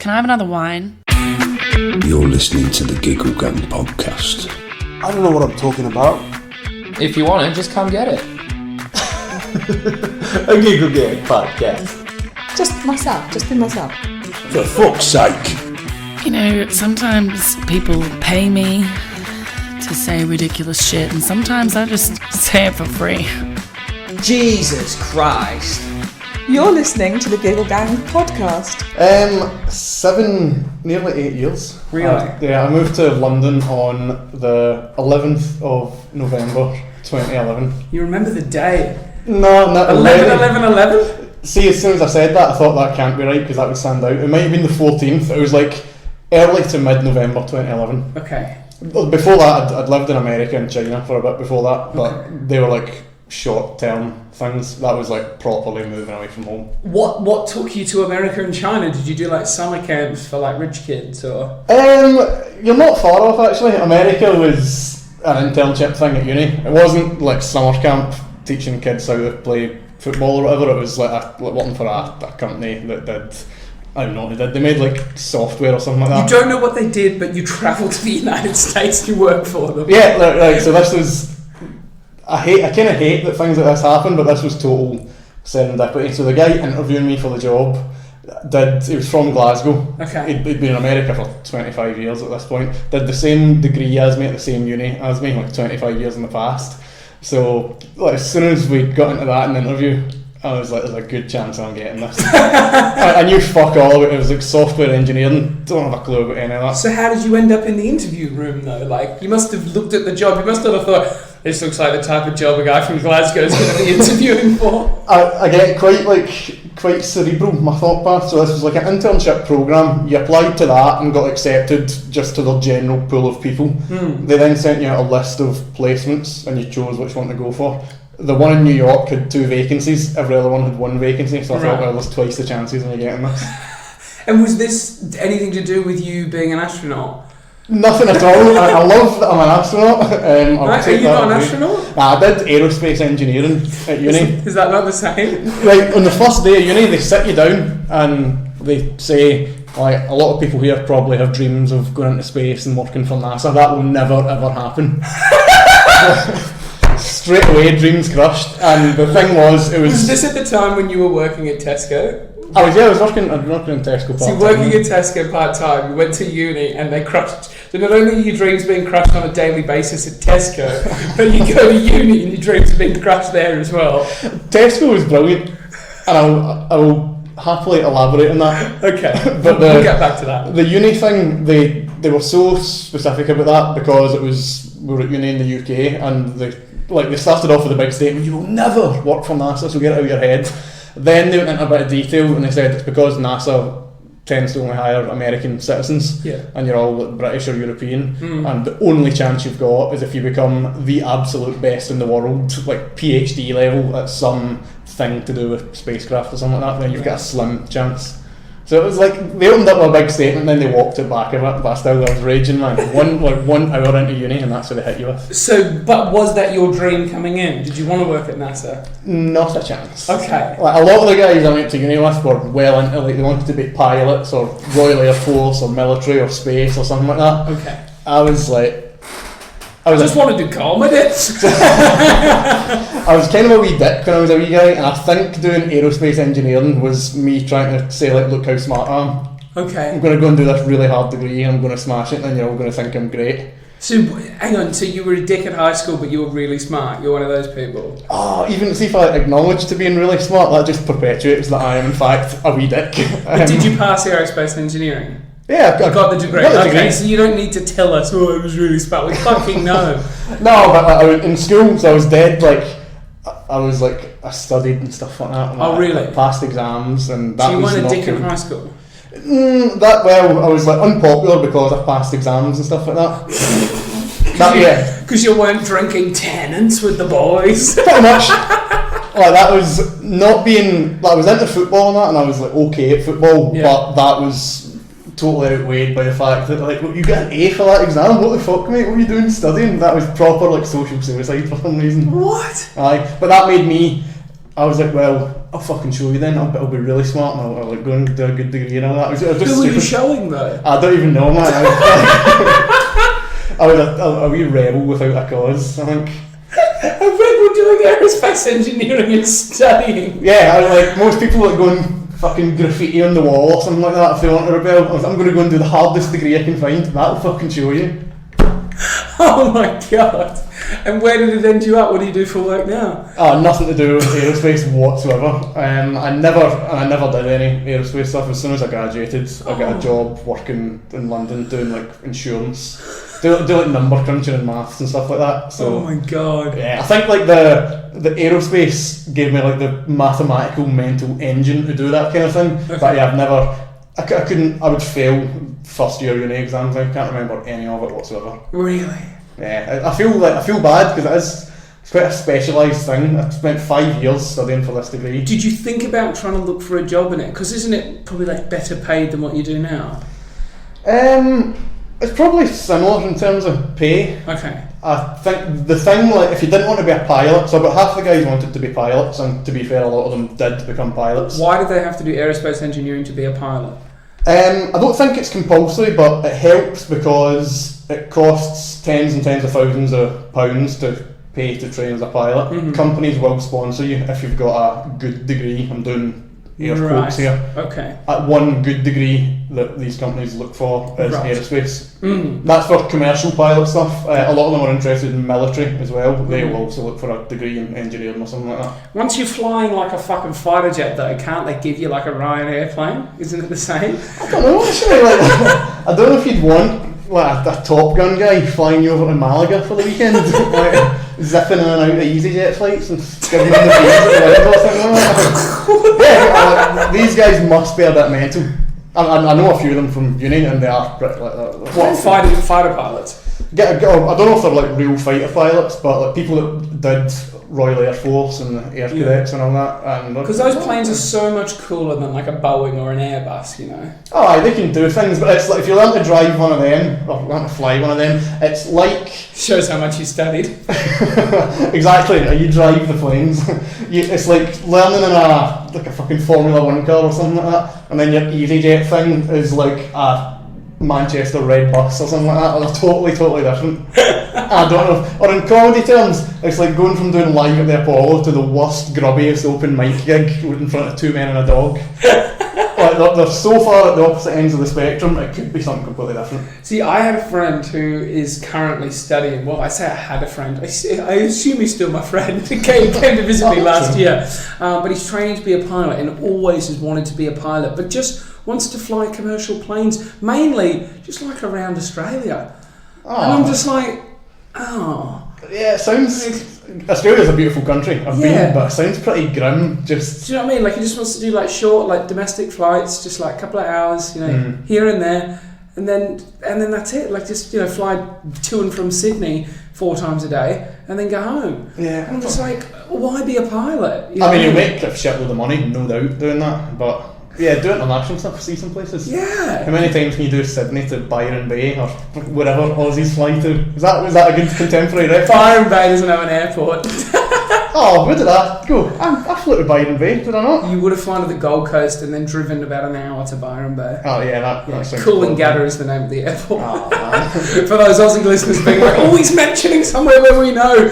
can I have another wine? You're listening to the Giggle Gang podcast. I don't know what I'm talking about. If you want it, just come get it. A Giggle Gang podcast. Just be myself. For fuck's sake. You know, sometimes people pay me to say ridiculous shit, and sometimes I just say it for free. Jesus Christ. You're listening to the Giggle Gang podcast. nearly 8 years. Really? Yeah, I moved to London on the 11th of November 2011. You remember the day? No, not 11. See, as soon as I said that, I thought that can't be right because that would stand out. It might have been the 14th. It was like early to mid-November 2011. Okay. Before that, I'd lived in America and China for a bit before that, but they were like short-term things. That was like properly moving away from home. What took you to America and China? Did you do like summer camps for like rich kids or? You're not far off actually. America was an internship thing at uni. It wasn't like summer camp teaching kids how to play football or whatever. It was like working for a company that did, I don't know what they did. They made like software or something like that. You don't know what they did, but you travelled to the United States to work for them. Yeah, like so this was, I kind of hate that things like this happen, but this was total serendipity. So the guy interviewing me for the job he was from Glasgow. Okay. He'd been in America for 25 years at this point. Did the same degree as me at the same uni as me, like 25 years in the past. So like, as soon as we got into that in the interview, I was like, there's a good chance I'm getting this. I knew fuck all about it. It was like software engineering. Don't have a clue about any of that. So how did you end up in the interview room though? Like, you must have looked at the job. You must have thought, this looks like the type of job a guy from Glasgow is going to be interviewing for. I get quite cerebral, my thought path. So this was like an internship programme. You applied to that and got accepted just to their general pool of people. They then sent you out a list of placements and you chose which one to go for. The one in New York had 2 vacancies, every other one had 1 vacancy, so I thought, well, there's twice the chances of me getting this. And was this anything to do with you being an astronaut? Nothing at all. I love that I'm an astronaut. Are you not an astronaut? I did aerospace engineering at uni. Is that not the same? Like, on the first day of uni, they sit you down and they say, like, a lot of people here probably have dreams of going into space and working for NASA. That will never ever happen. Straight away, dreams crushed. And the thing was, Was this at the time when you were working at Tesco? I was working in Tesco part-time. So working at Tesco part-time, you went to uni and they crushed. So not only are your dreams being crushed on a daily basis at Tesco, but you go to uni and your dreams are being crushed there as well. Tesco was brilliant, and I will happily elaborate on that. Okay, but we'll get back to that. The uni thing, they were so specific about that because we were at uni in the UK, and they started off with a big statement: you will never work for NASA, so get it out of your head. Then they went into a bit of detail and they said it's because NASA tends to only hire American citizens, and you're all British or European, and the only chance you've got is if you become the absolute best in the world, like PhD level at some thing to do with spacecraft or something like that, then you've got a slim chance. So it was like, they opened up a big statement, then they walked it back a bit, but I was raging, man. 1 hour into uni, and that's what they hit you with. So, but was that your dream coming in? Did you want to work at NASA? Not a chance. Okay. Like, a lot of the guys I went to uni with were well into, like, they wanted to be pilots or Royal Air Force or military or space or something like that. Okay. I was like... I just wanted to calm with it. I was kind of a wee dick when I was a wee guy, and I think doing aerospace engineering was me trying to say, like, look how smart I am. Okay. I'm going to go and do this really hard degree and I'm going to smash it, and you're all going to think I'm great. So, hang on, so you were a dick at high school, but you were really smart. You're one of those people. Oh, even see if I acknowledge to being really smart, that just perpetuates that I am in fact a wee dick. But did you pass aerospace engineering? Yeah, I got the degree. Okay, so you don't need to tell us, oh, I was really smart. We fucking know. No, but I was in school, so I was dead. Like, I studied and stuff like that. Oh, really? I passed exams, and that was. So you not weren't a dick cool. in high school? I was like unpopular because I passed exams and stuff like that. Yeah. Because you weren't drinking Tennants with the boys. Pretty much. Like, that was not being. Like, I was into football and that, and I was like okay at football, but that was totally outweighed by the fact that, like, well, you got an A for that exam, what the fuck, mate, what were you doing studying? That was proper, like, social suicide for some reason. What? Aye, but that made me, I was like, well, I'll fucking show you then. I'll be really smart and I'll like go and do a good degree and all that. I was just Who were you stupid. showing though? I don't even know, man. I was a wee rebel without a cause, I think. A rebel doing aerospace engineering and studying. Yeah, I like most people that go and fucking graffiti on the wall or something like that if they want to rebel. I'm going to go and do the hardest degree I can find. That'll fucking show you. Oh my god. And where did it end you up? What do you do for work now? Nothing to do with aerospace whatsoever. I never did any aerospace stuff. As soon as I graduated, I got a job working in London doing like insurance. Do like number crunching and maths and stuff like that. So Oh my god. yeah, I think like the aerospace gave me like the mathematical mental engine to do that kind of thing. Okay. But yeah, I couldn't. I would fail first year uni exams. I can't remember any of it whatsoever. Really? Yeah, I feel bad because it's quite a specialised thing. I spent 5 years studying for this degree. Did you think about trying to look for a job in it? Because isn't it probably like better paid than what you do now? It's probably similar in terms of pay. Okay. I think the thing, like, if you didn't want to be a pilot, so about half the guys wanted to be pilots, and to be fair, a lot of them did become pilots. Why do they have to do aerospace engineering to be a pilot? I don't think it's compulsory, but it helps because it costs tens and tens of thousands of pounds to pay to train as a pilot. Mhm. Companies will sponsor you if you've got a good degree. I'm doing air quotes here. Okay. One good degree that these companies look for is Right. aerospace. Mm. That's for commercial pilot stuff. A lot of them are interested in military as well. They will also look for a degree in engineering or something like that. Once you're flying like a fucking fighter jet though, can't they give you like a Ryanair plane? Isn't it the same? I don't know actually. Like, I don't know if you'd want like a Top Gun guy flying you over to Malaga for the weekend, like zipping in and out of EasyJet flights and giving them the beers at the window or something like that. Yeah, these guys must be a bit mental. I know a few of them from uni and they are pretty like that. What, fighter pilots? I don't know if they're like real fighter pilots, but like people that did Royal Air Force and Air Cadets and all that. Because those planes are so much cooler than like a Boeing or an Airbus, you know? Oh, aye, they can do things, but it's like if you learn to drive one of them, or learn to fly one of them, it's like... Shows how much you studied. Exactly, you drive the planes. It's like learning in a fucking Formula 1 car or something like that, and then your EasyJet thing is like a Manchester red bus or something like that. They're totally different. I don't know. Or in comedy terms, it's like going from doing live at the Apollo to the worst, grubbiest open mic gig in front of two men and a dog. Like they're so far at the opposite ends of the spectrum, it could be something completely different. See, I had a friend who is currently studying. Well, I say I had a friend. I assume he's still my friend. He came to visit me last year. But he's training to be a pilot and always has wanted to be a pilot, but just wants to fly commercial planes, mainly just like around Australia. Oh. And I'm just like, oh. Yeah, it sounds... Australia's a beautiful country. I've been, but it sounds pretty grim. Just... Do you know what I mean? Like he just wants to do like short, like domestic flights, just like a couple of hours, you know, here and there, and then that's it. Like just, you know, fly to and from Sydney 4 times a day, and then go home. Yeah. And I'm just like, why be a pilot? You know I mean, what you'll make a shitload of money, no doubt, doing that, but... Yeah, do international stuff, see some places. Yeah. How many times can you do Sydney to Byron Bay or wherever Aussies fly to? Was that a good contemporary reference? Byron Bay doesn't have an airport. Oh, where did I go? I flew to Byron Bay, did I not? You would have flown to the Gold Coast and then driven about an hour to Byron Bay. Oh yeah, that sounds Coolangatta is the name of the airport. Oh, man. For those Aussie listeners being like, oh, he's mentioning somewhere where we know.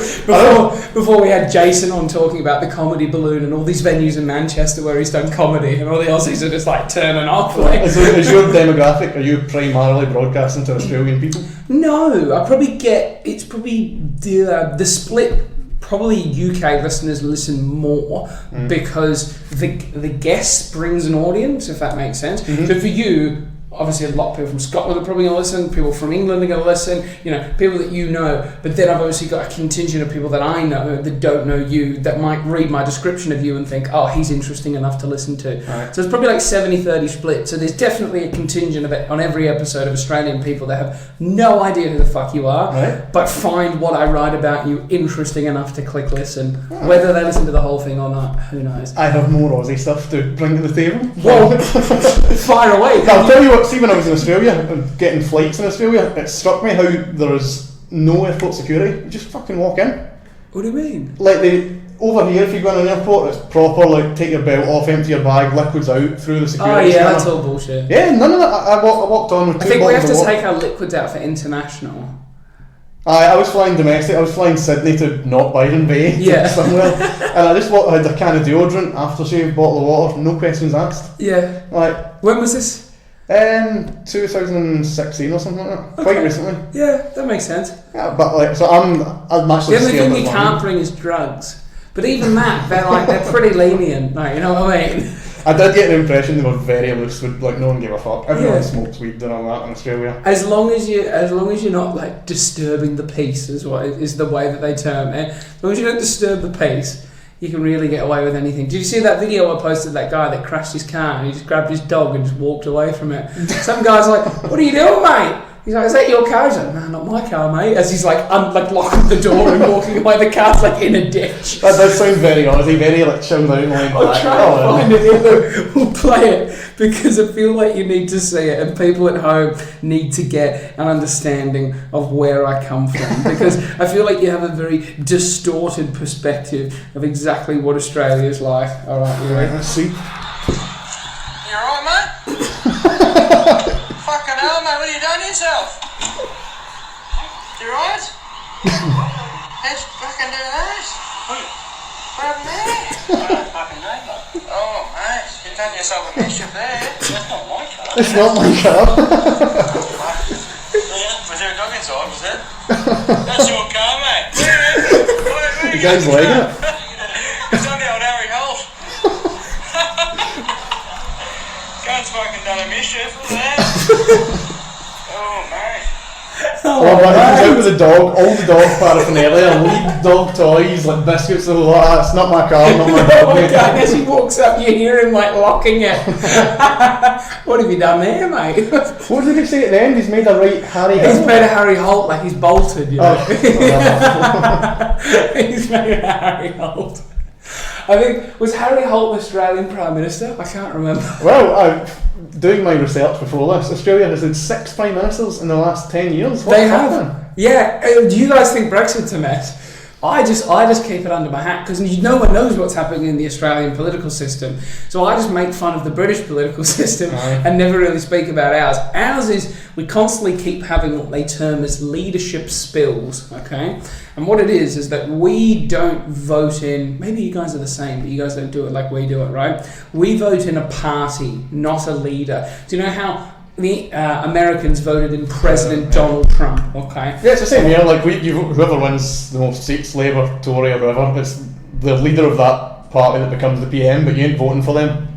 Before we had Jason on talking about the Comedy Balloon and all these venues in Manchester where he's done comedy, and all the Aussies are just like turning off. Like, is your demographic, are you primarily broadcasting to Australian people? no, I probably get, it's probably the split. Probably UK listeners listen more because the guest brings an audience, if that makes sense. So for you, obviously a lot of people from Scotland are probably going to listen, people from England are going to listen, you know, people that you know, but then I've obviously got a contingent of people that I know that don't know you, that might read my description of you and think, oh, he's interesting enough to listen to. Right. So it's probably like 70-30 split. So there's definitely a contingent of it on every episode of Australian people that have no idea who the fuck you are, but find what I write about you interesting enough to click listen. Whether they listen to the whole thing or not, who knows. I have more Aussie stuff to bring to the table. Whoa, fire away. I'll tell you what, see when I was in Australia and getting flights in Australia, it struck me how there is no airport security. You just fucking walk in. What do you mean? Like over here, if you go in an airport, it's proper, like, take your belt off, empty your bag, liquids out through the security Oh yeah, scanner. that's all bullshit. Yeah, none of that. I walked on with I two think we have bottles to of take our liquids out for international. I was flying domestic. I was flying Sydney to not Byron Bay, Yeah. somewhere, and I just had a can of deodorant, aftershave, bottle of water, no questions asked. Yeah. Like, When was this? 2016 or something like that. Quite recently. Yeah, that makes sense. Yeah, but like, so I'm actually The only scared thing you of can't bring is drugs. But even that, they're pretty lenient, like, you know what I mean? I did get the impression they were very loose with, like, no one gave a fuck. Everyone Yeah. smokes weed and all that in Australia. As long as you're not like disturbing the peace is the way that they term it. As long as you don't disturb the peace, you can really get away with anything. Did you see that video I posted? That guy that crashed his car and he just grabbed his dog and just walked away from it. Some guy's like, "What are you doing, mate?" He's like, "Is that your car?" He's like, "No, not my car, mate." As he's like, locking the door and walking away. The car's like in a ditch. That does sound very Aussie, very like chilled out and like I'll that. try and find it here. We'll play it because I feel like you need to see it, and people at home need to get an understanding of where I come from, because I feel like you have a very distorted perspective of exactly what Australia is like. All right, you ready? Let's see. You alright, mate? Fucking hell, mate, what have you done to yourself? You alright? Let's fucking do this. What happened there? Fucking neighbour. Oh, mate, you've done yourself a mischief there. That's not my car. It's not my car. Was there a dog inside, was there? That's your car, mate. Where You guys liking it? It's on the old Harry Holt. Gun's fucking done a mischief, look at that. Oh, mate. Oh, right, he was out with the dog, all the dog paraphernalia, lead dog toys, like biscuits and all that. It's not my car, not my Oh dog. my God, as he walks up, you hear him like locking it. What have you done there, mate? What did he say at the end? He's made a right Harry He's Hill. made a Harry Holt, like he's bolted, you know. Oh, He's made a Harry Holt. I think, was Harry Holt the Australian Prime Minister? I can't remember. well, doing my research before this, Australia has had 6 Prime Ministers in the last 10 years. What's They have. happening? Yeah. Do you guys think Brexit's a mess? I just keep it under my hat because no one knows what's happening in the Australian political system. So I just make fun of the British political system and never really speak about ours. Ours is we constantly keep having what they term as leadership spills, okay? And what it is that we don't vote in, maybe you guys are the same, but you guys don't do it like we do it, right? We vote in a party, not a leader. Do you know how the Americans voted in President Donald Trump, okay? Yeah, it's the same here. Like, whoever wins the most seats, Labour, Tory, or whatever, it's the leader of that party that becomes the PM, but you ain't voting for them.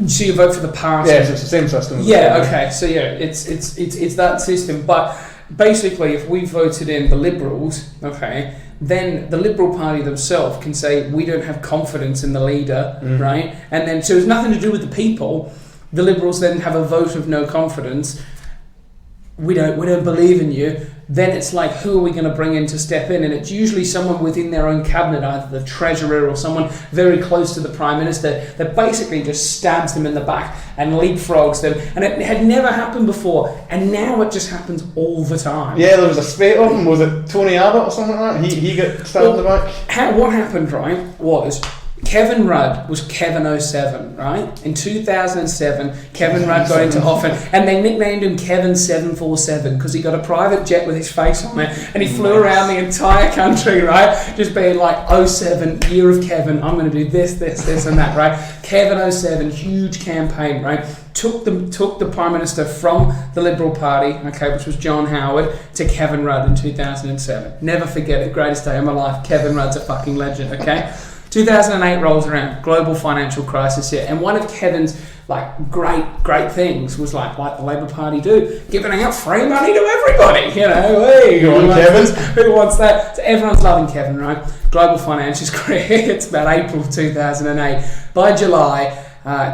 So you vote for the party? Yes, it's the same system. Yeah, okay, so yeah, it's that system, but basically if we voted in the Liberals, okay, then the Liberal Party themselves can say we don't have confidence in the leader, right? And then, so it's nothing to do with the people. The Liberals then have a vote of no confidence. We don't believe in you. Then it's like, who are we going to bring in to step in? And it's usually someone within their own cabinet, either the treasurer or someone very close to the prime minister, that basically just stabs them in the back and leapfrogs them. And it had never happened before, and now it just happens all the time. Yeah, there was a spate of them. Was it Tony Abbott or something like that? He got stabbed in the back. What happened, right, was Kevin Rudd was Kevin 07, right? In 2007, Kevin Rudd got into office, and they nicknamed him Kevin 747 because he got a private jet with his face on it, and he flew around the entire country, right? Just being like, 07, year of Kevin, I'm going to do this, and that, right? Kevin 07, huge campaign, right? Took the Prime Minister from the Liberal Party, okay, which was John Howard, to Kevin Rudd in 2007. Never forget it, greatest day of my life. Kevin Rudd's a fucking legend, okay? 2008 rolls around, global financial crisis here, and one of Kevin's like great things was like the Labour Party do, giving out free money to everybody. You know, hey, who wants that? So everyone's loving Kevin, right? Global financial crisis. It's about April 2008. By July,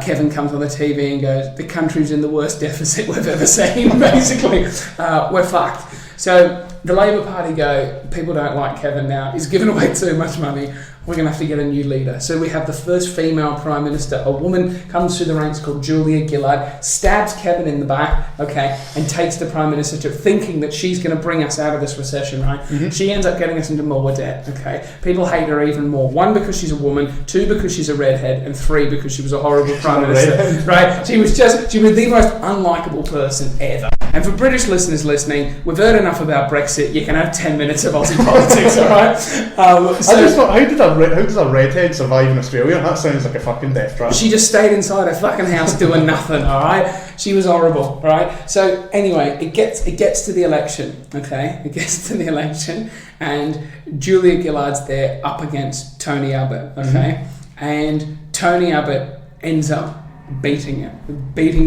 Kevin comes on the TV and goes, "The country's in the worst deficit we've ever seen." Basically, we're fucked. So the Labour Party go, people don't like Kevin now. He's given away too much money. we're going to have to get a new leader. So we have the first female prime minister. A woman comes through the ranks called Julia Gillard, stabs Kevin in the back, okay, and takes the prime minister, thinking that she's going to bring us out of this recession, right? Mm-hmm. She ends up getting us into more debt, okay? People hate her even more. 1, because she's a woman. 2, because she's a redhead. And 3, because she was a horrible prime minister, right? She was the most unlikable person ever. And for British listeners listening, we've heard enough about Brexit. You can have 10 minutes of Aussie politics, all right? I just thought, how does a redhead survive in Australia? That sounds like a fucking death trap. She just stayed inside her fucking house doing nothing, all right? She was horrible, all right? So anyway, it gets to the election, okay? It gets to the election, and Julia Gillard's there up against Tony Abbott, okay? Mm-hmm. And Tony Abbott ends up beating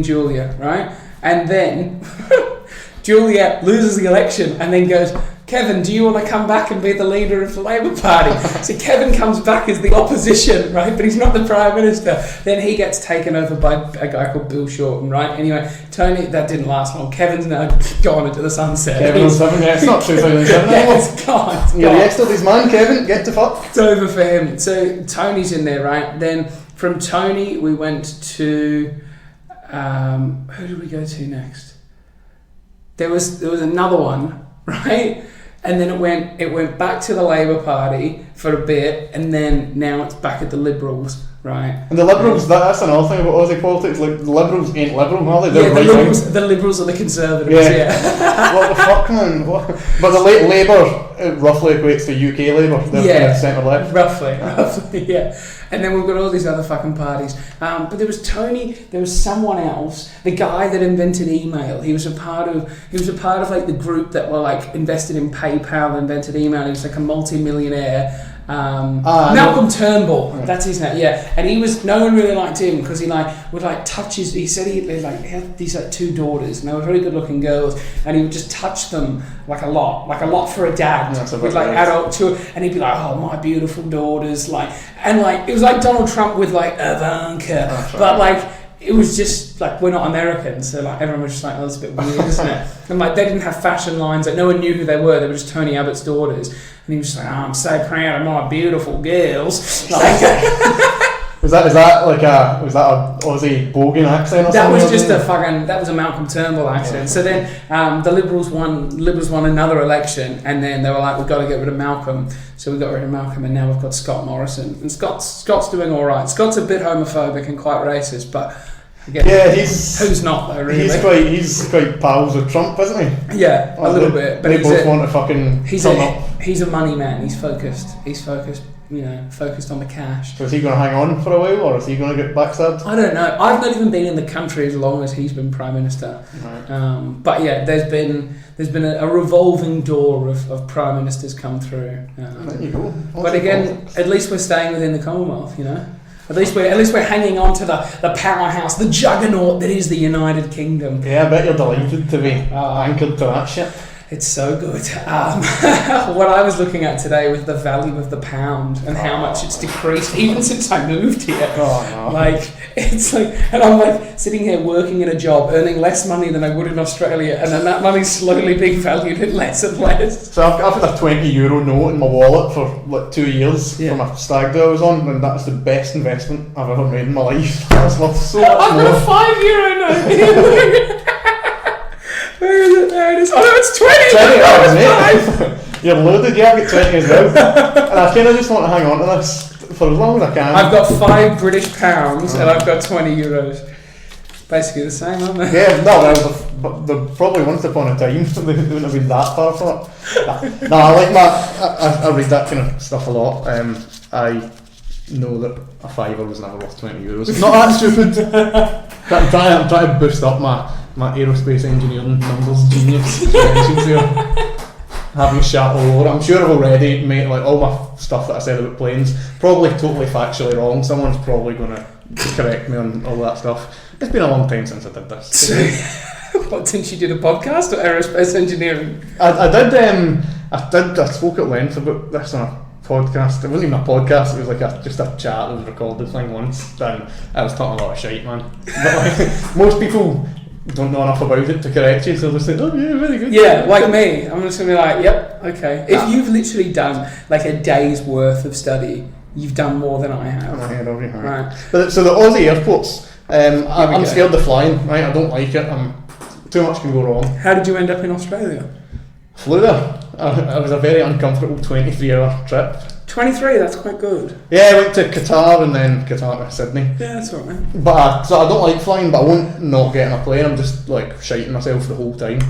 Julia, right? And then Julia loses the election and then goes, Kevin, do you want to come back and be the leader of the Labour Party? So Kevin comes back as the opposition, right? But he's not the Prime Minister. Then he gets taken over by a guy called Bill Shorten, right? Anyway, Tony, that didn't last long. Kevin's now gone into the sunset. Kevin's it's not 2007 anymore. It's gone. You're yesterday's man, Kevin. Get to fuck. It's over for him. So Tony's in there, right? Then from Tony, we went to... who did we go to next? There was another one, right? And then it went back to the Labour Party for a bit, and then now it's back at the Liberals, right? And the Liberals, that's another thing about Aussie politics. Like, the Liberals ain't liberal, are they? They're the Liberals are the Conservatives. Yeah. What the fuck, man? But the Labour roughly equates to UK Labour. They're kind of centre left. Roughly, yeah. And then we've got all these other fucking parties. But there was Tony. There was someone else. The guy that invented email. He was a part of like the group that were like invested in PayPal, invented email. He was like a multi-millionaire. Malcolm Turnbull, that's his name. Yeah, and no one really liked him because he would touch his. He said he had these 2 daughters, and they were very good-looking girls, and he would just touch them like a lot for a dad with adult children, and he'd be like, "Oh, my beautiful daughters," and it was like Donald Trump with Ivanka, but it was just we're not Americans, so everyone was just oh, that's a bit weird, isn't it? And they didn't have fashion lines, no one knew who they were just Tony Abbott's daughters, and he was just I'm so proud of my beautiful girls. Was that a Aussie bogan accent or that something? Was just that was a Malcolm Turnbull accent. Yeah. So then the Liberals won another election, and then they were like, we've got to get rid of Malcolm. So we got rid of Malcolm, and now we've got Scott Morrison. And Scott's doing all right. Scott's a bit homophobic and quite racist, but who's not though, really? He's quite pals with Trump, isn't he? Yeah, a little bit. But they both want to fucking he's a money man. He's focused. Focused on the cash. So is he going to hang on for a while, or is he going to get backstabbed? I don't know. I've not even been in the country as long as he's been Prime Minister. Right. But yeah, there's been a revolving door of Prime Ministers come through. There you go. But again, at least we're staying within the Commonwealth, At least we're hanging on to the powerhouse, the juggernaut that is the United Kingdom. Yeah, I bet you're delighted to be anchored to that shit. It's so good. What I was looking at today was the value of the pound and how much it's decreased even since I moved here. Oh, no. And I'm sitting here working in a job, earning less money than I would in Australia, and then that money's slowly being valued at less and less. So I've had a €20 note in my wallet for 2 years from a stag do I was on, and that's the best investment I've ever made in my life. That's worth so much I've more. got a €5 note. Where is it? There it is. Oh no, it's 20! 20 mate. You're loaded, yeah, I get 20 as well. And I kind of just want to hang on to this for as long as I can. I've got £5 British and I've got €20. Basically the same, aren't they? Yeah, no, probably once upon a time they wouldn't have been that far from it. No, I like that. I read that kind of stuff a lot. I know that a £5 was never worth €20. Not that stupid. I'm trying to boost up my aerospace engineering numbers genius here. Haven't shat all over. I'm sure I've already made all my stuff that I said about planes probably totally factually wrong. Someone's probably going to correct me on all that stuff. It's been a long time since I did this. What, since you did a podcast or aerospace engineering? I did. I spoke at length about this on a podcast. It wasn't even a podcast, it was just a chat that was recorded thing once, and I was talking a lot of shite, man. But most people don't know enough about it to correct you, so they'll say, oh yeah, very good. Yeah, like me. I'm just going to be like, yep, okay. If you've literally done a day's worth of study You've done more than I have. I'm ahead of you, Right. But so the Aussie airports, I'm go. scared of flying. Right, I don't like it. Too much can go wrong. How did you end up in Australia? Flew there. It was a very uncomfortable 23-hour trip. 23, that's quite good. Yeah, I went to Qatar and then Qatar to Sydney. Yeah, that's alright. But so I don't like flying, but I won't not get in a plane. I'm just like shiting myself the whole time.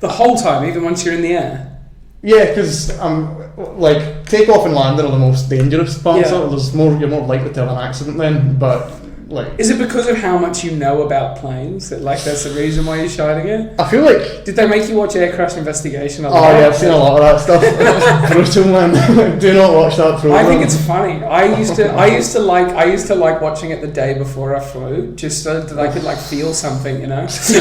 The whole time, even once you're in the air? Yeah, because like takeoff and landing are the most dangerous parts. Yeah. Of it. You're more likely to have an accident then. But like, Is it because of how much you know about planes that like that's the reason why you're shy again? I feel like. Did they make you watch Air Crash Investigation? Oh yeah, I've seen a lot of that stuff. It's brutal, man. Do not watch that program. I think it's funny. I used to like watching it the day before I flew, just so that I could like feel something, you know. 'Cause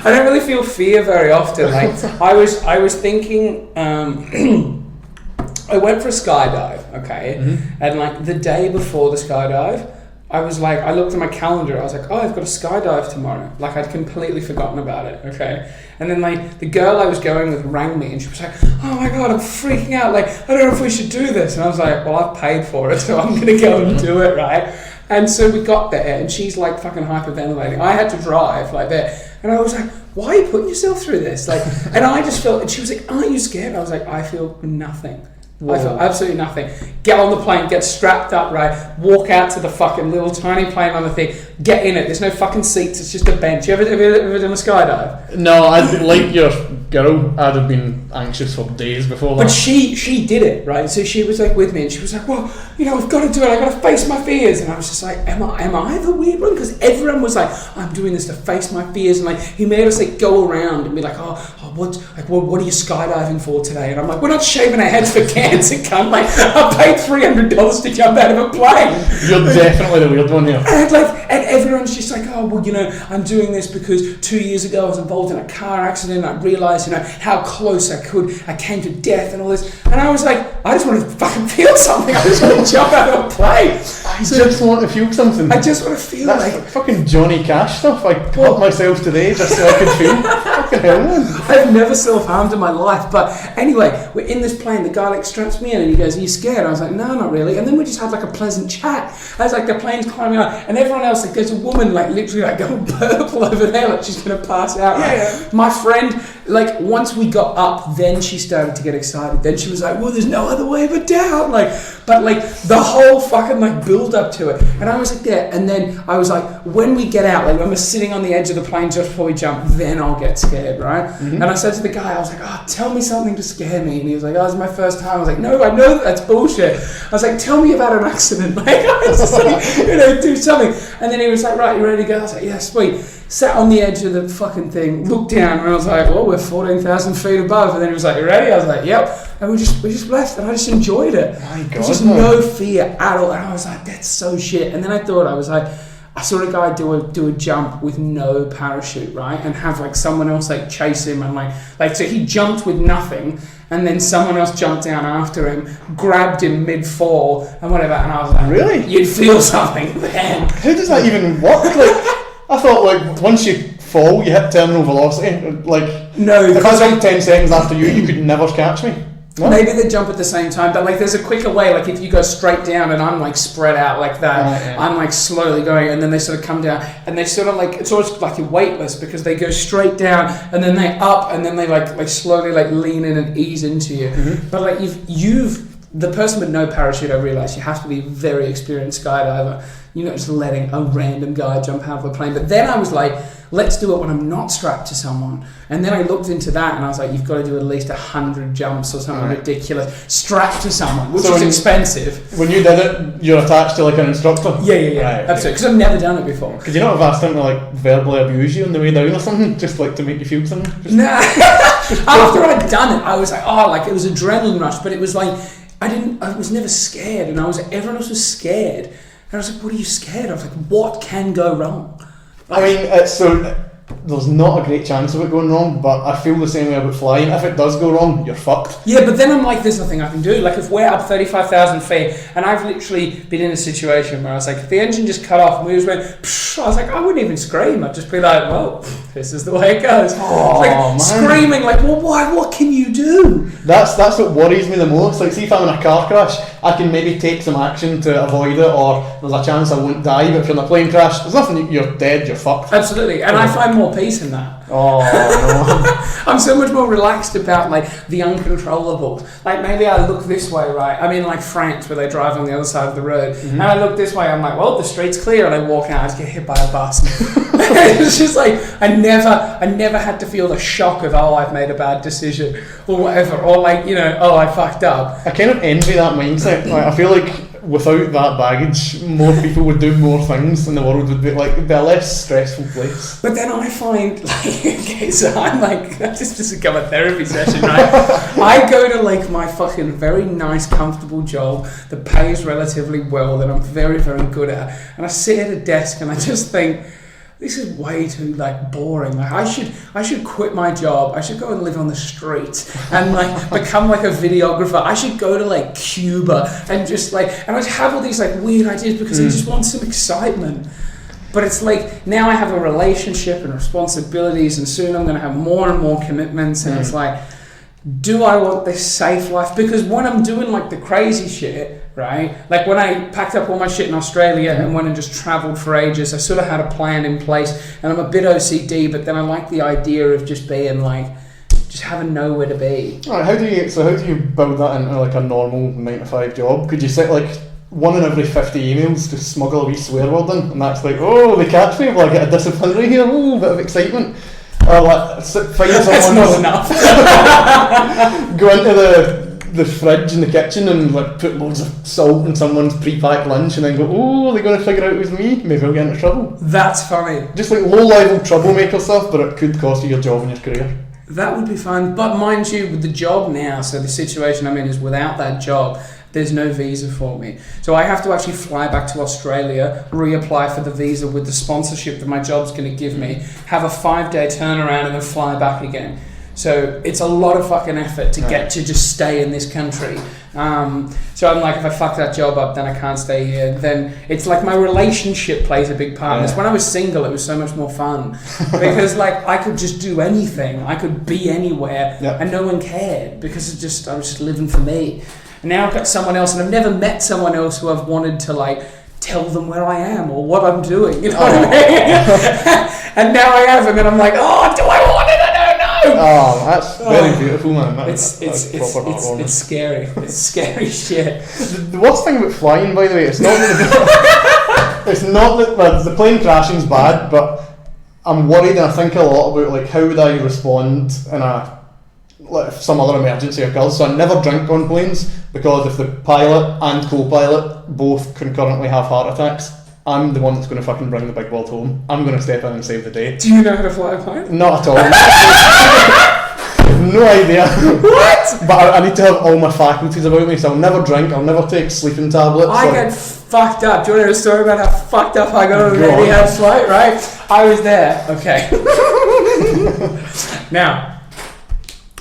I don't really feel fear very often. Like I was thinking. I went for a skydive, okay, and like the day before the skydive, I was like, I looked at my calendar, I was like, oh, I've got a skydive tomorrow. Like I'd completely forgotten about it, okay. And then like the girl I was going with rang me and she was like, oh my god, I'm freaking out. Like I don't know if we should do this. And I was like, well, I've paid for it, so I'm gonna go and do it, right? And so we got there and she's like fucking hyperventilating. I had to drive like that, and I was like, why are you putting yourself through this? Like, and I just felt. And she was like, aren't you scared? I was like, I feel nothing. Whoa. I feel absolutely nothing. Get on the plane, get strapped up, right? Walk out to the fucking little tiny plane on the thing. Get in it. There's no fucking seats. It's just a bench. You ever done a skydive? No, I'd like your girl. I'd have been anxious for days before that. But she did it, right? So she was like with me, and she was like, "Well, you know, I've got to do it. I've got to face my fears." And I was just like, "Am I the weird one?" Because everyone was like, "I'm doing this to face my fears," and like he made us like go around and be like, what are you skydiving for today?" And I'm like, "We're not shaving our heads for cancer, cunt. Like, I paid $300 to jump out of a plane." You're definitely the weird one here. And everyone's just like, "Oh, well, you know, I'm doing this because 2 years ago I was involved in a car accident and I realised, you know, how close I came to death and all this." And I was like, I just want to fucking feel something. I just want to jump out of a plane. I just want to feel something. I just want to feel That's like... fucking Johnny Cash stuff. I cut myself today just so I could feel. Fucking hell, man. I've never self-harmed in my life. But anyway, we're in this plane. The guy like straps me in and he goes, "Are you scared?" I was like, "No, not really." And then we just had like a pleasant chat. I was like, the plane's climbing up and everyone else, like there's a woman like literally like going purple over there, like she's going to pass out. Yeah. My friend, like once we got up, then she started to get excited. Then she was like, "Well, there's no other way but down." But the whole fucking like build up to it. And I was like, yeah. And then I was like, when we get out, like when we're sitting on the edge of the plane just before we jump, then I'll get scared, right? And I said to the guy, I was like, "Oh, tell me something to scare me." And he was like, "Oh, it's my first time." I was like, "No, I know that's bullshit." I was like, "Tell me about an accident." Like, I was just like, you know, do something. And then he was like, "Right, you ready to go?" I was like, "Yeah, sweet." Sat on the edge of the fucking thing, looked down, and I was like, "Well, we're 14,000 feet above." And then he was like, "You ready?" I was like, "Yep." And we just left, and I just enjoyed it. My God, There's just no fear at all. And I was like, that's so shit. And then I thought, I saw a guy do a jump with no parachute, right? And have like someone else like chase him and like so he jumped with nothing, and then someone else jumped down after him, grabbed him mid-fall and whatever. And I was like, really? You'd feel something then. How does that even work? Like, I thought like once you fall, you hit terminal velocity. Like, no, if I jumped 10 seconds after you could never catch me. No? Maybe they jump at the same time, but like there's a quicker way. Like if you go straight down and I'm like spread out like that, I'm like slowly going, and then they sort of come down, and they sort of like it's almost like you're weightless because they go straight down and then they up and then they like slowly like lean in and ease into you. But like you've the person with no parachute, I realised you have to be a very experienced skydiver. You're not just letting a random guy jump out of a plane. But then I was like, let's do it when I'm not strapped to someone. And then I looked into that and I was like, you've got to do at least 100 jumps or something ridiculous strapped to someone, which is expensive. When you did it, you're attached to like an instructor? Yeah. Right, Absolutely, because I've never done it before. Could you not have asked him to like verbally abuse you on the way down or something, just like to make you feel something? Nah. After I'd done it, I was like, oh, like it was adrenaline rush, but it was like, I was never scared, and I was like, everyone else was scared. And I was like, what are you scared of? Like, what can go wrong? I mean, it's so there's not a great chance of it going wrong, but I feel the same way about flying. If it does go wrong, you're fucked. Yeah, but then I'm like, there's nothing I can do. Like, if we're up 35,000 feet, and I've literally been in a situation where I was like, if the engine just cut off and we just went, psh, I was like, I wouldn't even scream. I'd just be like, well, this is the way it goes. Oh, like, man. screaming, like, well, why? What can you do? That's what worries me the most. Like, see if I'm in a car crash, I can maybe take some action to avoid it, or there's a chance I won't die. But if you're in a plane crash, there's nothing. You're dead. You're fucked. Absolutely, and I find more peace in that. Oh no. I'm so much more relaxed about like the uncontrollables. Like maybe I look this way, right? I'm in like France where they drive on the other side of the road, and I look this way. I'm like, well, the street's clear, and I walk out, I just get hit by a bus. It's just like I never had to feel the shock of I've made a bad decision or whatever, or like I fucked up. I kind of envy that mindset. Like, I feel like without that baggage, more people would do more things, and the world would be like a less stressful place. But then I find like, okay, so I'm like, this has become a therapy session, right? I go to like my fucking very nice, comfortable job that pays relatively well, that I'm very, very good at, and I sit at a desk and I just think, this is way too like boring. Like I should quit my job. I should go and live on the streets and like become like a videographer. I should go to like Cuba and just like, and I just have all these like weird ideas because I just want some excitement. But it's like now I have a relationship and responsibilities, and soon I'm going to have more and more commitments, and it's like, do I want this safe life? Because when I'm doing like the crazy shit, right? Like when I packed up all my shit in Australia and went and just travelled for ages, I sort of had a plan in place, and I'm a bit OCD, but then I like the idea of just being like, just having nowhere to be. Alright, how do you build that into like a normal 9-to-5 job? Could you set like 1 in every 50 emails to smuggle a wee swear word in, and that's like, oh, they catch me, well, I get a disciplinary here, oh, a bit of excitement. Or like, find someone. That's not enough. Go into the fridge in the kitchen and like put loads of salt in someone's pre-packed lunch, and then go, oh, they're going to figure out it was me, maybe I'll get into trouble. That's funny. Just like low-level troublemaker stuff, but it could cost you your job and your career. That would be fun, but mind you, with the job now, so the situation I'm in is without that job, there's no visa for me. So I have to actually fly back to Australia, reapply for the visa with the sponsorship that my job's going to give me, have a 5-day turnaround, and then fly back again. So it's a lot of fucking effort to get to just stay in this country. So I'm like, if I fuck that job up, then I can't stay here. Then it's like my relationship plays a big part in this. When I was single, it was so much more fun because like I could just do anything. I could be anywhere and no one cared because I was just living for me. And now I've got someone else, and I've never met someone else who I've wanted to like tell them where I am or what I'm doing. You know what I mean? And now I have, and then I'm like, oh, do I want it? I don't know. Oh, that's very beautiful, man. It's scary. It's scary shit. The worst thing about flying, by the way, it's not that the plane crashing's bad, but I'm worried, and I think a lot about like how would I respond in if some other emergency occurs. So I never drink on planes, because if the pilot and co-pilot both concurrently have heart attacks, I'm the one that's going to fucking bring the big world home. I'm going to step in and save the day. Do you know how to fly a plane? Not at all. No idea. What? But I need to have all my faculties about me, so I'll never drink, I'll never take sleeping tablets. I get fucked up. Do you want to hear a story about how fucked up I got on an Etihad flight, right? I was there. Okay. Now,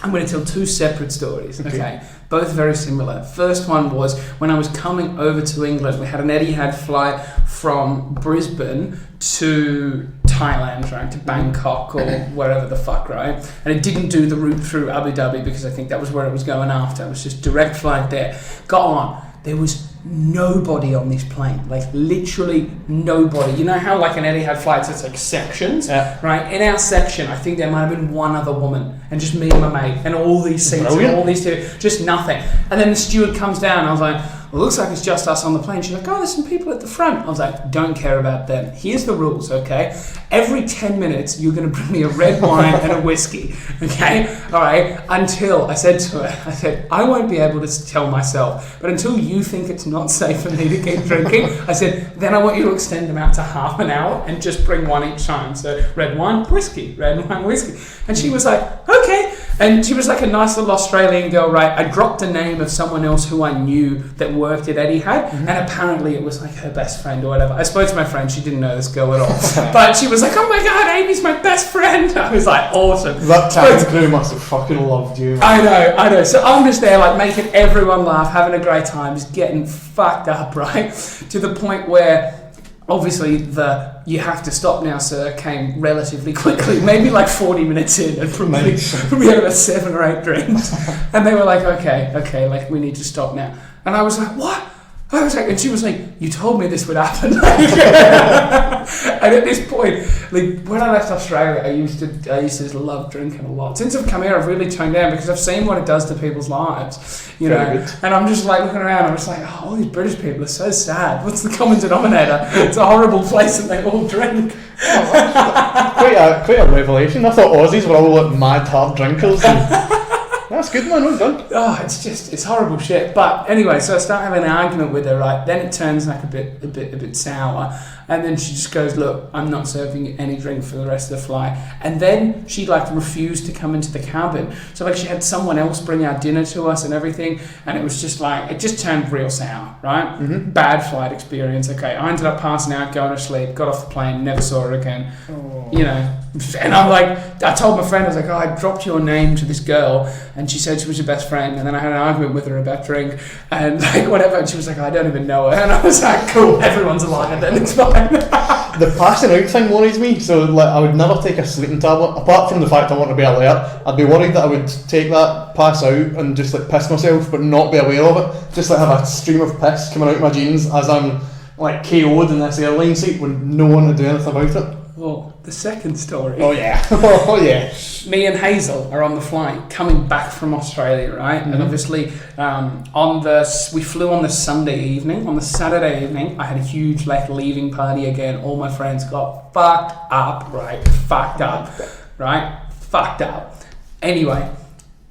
I'm going to tell 2 separate stories, okay? Both very similar. First one was when I was coming over to England. We had an Etihad flight from Brisbane to Thailand, right, to Bangkok or wherever the fuck, right? And it didn't do the route through Abu Dhabi because I think that was where it was going after. It was just direct flight there. Got on. There was nobody on this plane, like literally nobody. You know how like an Etihad flight, it's like sections, right? In our section, I think there might have been one other woman, and just me and my mate, and all these seats, and all these two, just nothing. And then the steward comes down, and I was like, well, looks like it's just us on the plane. She's like, oh, there's some people at the front. I was like, don't care about them. Here's the rules, okay? Every 10 minutes, you're going to bring me a red wine and a whiskey, okay? All right? Until, I said to her, I won't be able to tell myself, but until you think it's not safe for me to keep drinking, I said, then I want you to extend them out to half an hour and just bring one each time. So red wine, whiskey, red wine, whiskey. And she was like, okay. And she was like a nice little Australian girl, right? I dropped the name of someone else who I knew that worked at Etihad, and apparently it was like her best friend or whatever. I spoke to my friend, she didn't know this girl at all. But she was like, oh my god, Amy's my best friend. I was like, awesome. That cabin crew must have fucking loved you, man. I know. So I'm just there, like, making everyone laugh, having a great time, just getting fucked up, right? To the point where obviously the "you have to stop now, sir" came relatively quickly, maybe like 40 minutes in, and probably had about 7 or 8 drinks, and they were like, okay, like, we need to stop now. And I was like, what? I was like, and she was like, you told me this would happen. And at this point, like, when I left Australia, I used to just love drinking a lot. Since I've come here, I've really toned down because I've seen what it does to people's lives, you know. Good. And I'm just like looking around, I'm just like, oh, all these British people are so sad. What's the common denominator? It's a horrible place and they all drink. Quite a revelation. I thought Aussies were all like mad hard drinkers. That's good, man. Well done. Oh, it's horrible shit. But anyway, so I start having an argument with her, right? Then it turns like a bit sour, and then she just goes, "Look, I'm not serving you any drink for the rest of the flight." And then she like refused to come into the cabin. So like she had someone else bring our dinner to us and everything, and it was just like it just turned real sour, right? Mm-hmm. Bad flight experience. Okay, I ended up passing out, going to sleep, got off the plane, never saw her again. Oh. You know. And I'm like, I told my friend, I was like, oh, I dropped your name to this girl, and she said she was your best friend, and then I had an argument with her about drink, and like whatever, and she was like, I don't even know her, and I was like, cool, everyone's a liar then, it's fine. The passing out thing worries me, so like I would never take a sleeping tablet, apart from the fact I want to be alert. I'd be worried that I would take that, pass out, and just like piss myself, but not be aware of it, just like have a stream of piss coming out of my jeans as I'm like KO'd in this airline seat with no one to do anything about it. Well, the second story. Oh yeah. Oh yeah. Me and Hazel are on the flight coming back from Australia, right? Mm-hmm. And obviously, we flew on the Sunday evening. On the Saturday evening, I had a huge like leaving party again. All my friends got fucked up, right? Fucked up. Anyway,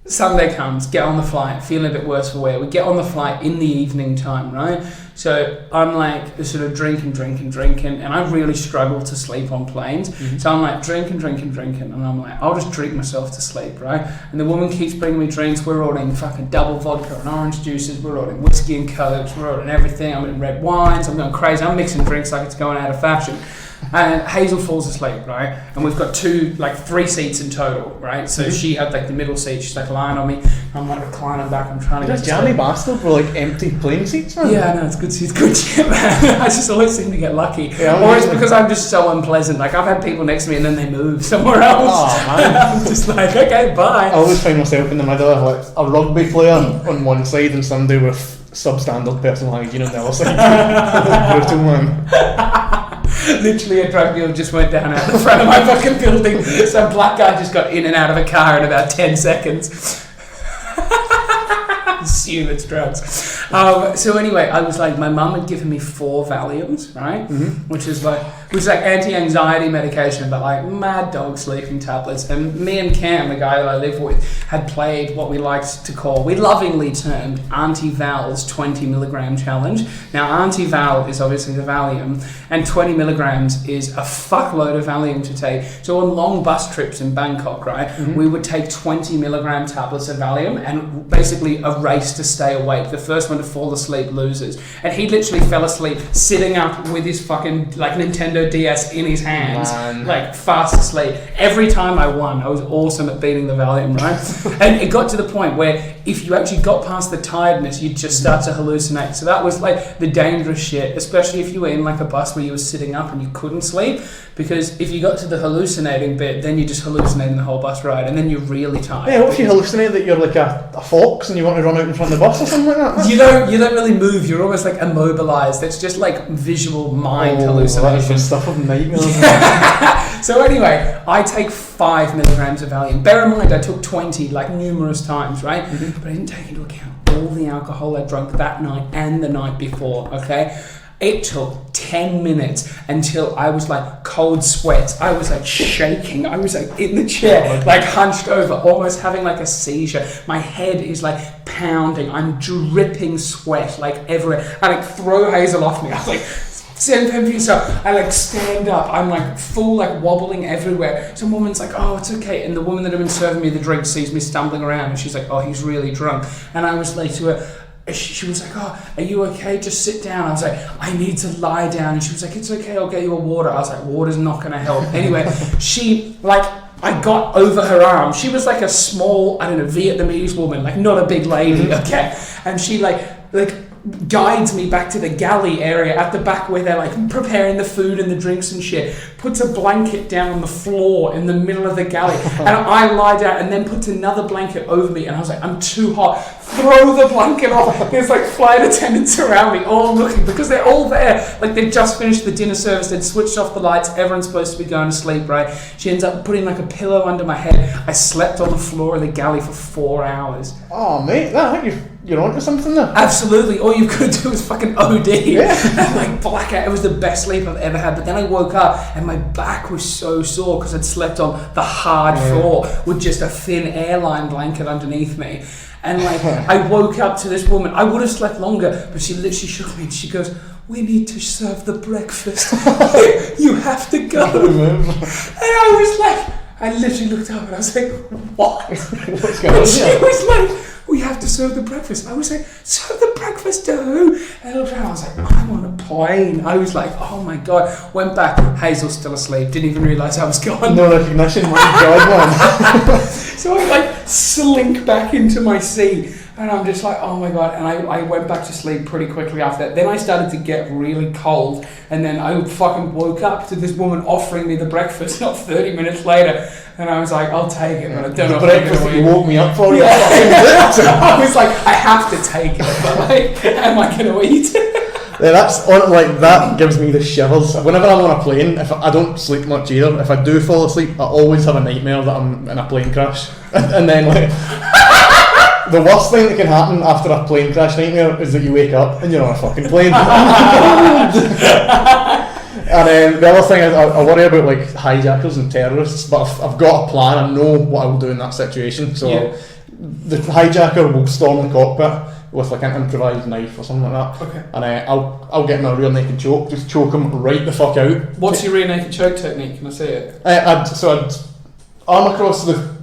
Sunday comes, get on the flight, feeling a bit worse for wear. We get on the flight in the evening time, right? So I'm like sort of drinking, and I really struggle to sleep on planes. Mm-hmm. So I'm like drinking, and I'm like, I'll just drink myself to sleep, right? And the woman keeps bringing me drinks. We're ordering fucking double vodka and orange juices. We're ordering whiskey and cokes. We're ordering everything. I'm in red wines. I'm going crazy. I'm mixing drinks like it's going out of fashion. And Hazel falls asleep, right? And we've got 3 seats in total, right? So she had like the middle seat, she's like lying on me. I'm like reclining back, I'm trying to get to sleep. Jammy bastard for like empty plane seats, man. Yeah, no, it's good shit, man. I just always seem to get lucky. Yeah, or it's because I'm just so unpleasant. Like I've had people next to me and then they move somewhere else. Oh, man. I'm just like, okay, bye. I always find myself in the middle of like a rugby player on one side and somebody with substandard personal hygiene on the other side. Brutal, man. Literally a drug deal just went down out the front of my fucking building. Some black guy just got in and out of a car in about 10 seconds. Assume it's drugs. So anyway, I was like, my mum had given me 4 Valiums, right? Mm-hmm. Which is like anti-anxiety medication, but like mad dog sleeping tablets. And me and Cam, the guy that I live with, had played what we liked to call, we lovingly termed Auntie Val's 20 milligram challenge. Now Auntie Val is obviously the Valium, and 20 milligrams is a fuckload of Valium to take. So on long bus trips in Bangkok, right, we would take 20 milligram tablets of Valium and basically a race to stay awake. The first one to fall asleep loses. And he literally fell asleep sitting up with his fucking like Nintendo DS in his hands, like fast asleep. Every time I won, I was awesome at beating the Valium, right? And it got to the point where if you actually got past the tiredness, you'd just start to hallucinate. So that was like the dangerous shit, especially if you were in like a bus where you were sitting up and you couldn't sleep, because if you got to the hallucinating bit, then you're just hallucinating the whole bus ride, and then you're really tired. Yeah, what if you hallucinate that you're like a fox and you want to run out in front of the bus or something like that? You don't really move. You're almost like immobilized. It's just like visual mind hallucination. That's stuff of nightmares. So anyway, I take 5 milligrams of Valium. Bear in mind, I took 20 like numerous times, right? Mm-hmm. But I didn't take into account all the alcohol I drank that night and the night before. Okay. It took 10 minutes until I was like cold sweats. I was like shaking. I was like in the chair, like hunched over, almost having like a seizure. My head is like pounding. I'm dripping sweat like everywhere. I like throw Hazel off me. I was like, So I like stand up. I'm like full like wobbling everywhere. Some woman's like, oh, it's okay. And the woman that had been serving me the drink sees me stumbling around, and she's like, oh, he's really drunk. And I was like to her, she was like, oh, are you okay? Just sit down. I was like, I need to lie down. And she was like, it's okay, I'll get you a water. I was like, water's not going to help. Anyway, she, like, I got over her arm. She was like a small, I don't know, Vietnamese woman, like not a big lady, okay? And she like guides me back to the galley area at the back where they're like preparing the food and the drinks and shit, puts a blanket down on the floor in the middle of the galley, and I lie down and then puts another blanket over me, and I was like, I'm too hot, throw the blanket off. There's like flight attendants around me all looking, because they're all there, like they'd just finished the dinner service, they'd switched off the lights, everyone's supposed to be going to sleep, right? She ends up putting like a pillow under my head. I slept on the floor of the galley for 4 hours. Oh mate, I think you're onto something there. Absolutely. All you've got to do is fucking OD. Yeah. And like black out. It was the best sleep I've ever had. But then I woke up and my back was so sore because I'd slept on the hard floor with just a thin airline blanket underneath me. And like I woke up to this woman. I would have slept longer, but she literally shook me and she goes, we need to serve the breakfast. You have to go. And I was like, I literally looked up and I was like, what? What's going on And she here? was like, we have to serve the breakfast. I was like, serve the breakfast to who? And I was like, I'm on a plane. I was like, oh my God. Went back, Hazel's still asleep. Didn't even realise I was gone. No recognition, my God, man. So I like slink back into my seat. And I'm just like, oh my God. And I went back to sleep pretty quickly after that. Then I started to get really cold. And then I fucking woke up to this woman offering me the breakfast not 30 minutes later. And I was like, I'll take it, but I don't know if breakfast that you woke me up for. Yeah. I was like, I have to take it, but like, am I going to eat it? Yeah, that's on, like that gives me the shivers. Whenever I'm on a plane, if I don't sleep much either, if I do fall asleep, I always have a nightmare that I'm in a plane crash, and then like the worst thing that can happen after a plane crash nightmare is that you wake up and you're on a fucking plane. And the other thing is I worry about like hijackers and terrorists, but I've got a plan. I know what I will do in that situation. So the hijacker will storm the cockpit with like an improvised knife or something like that. Okay. And I'll get him a rear naked choke, just choke him right the fuck out. What's your rear naked choke technique? Can I see it? I'd arm across the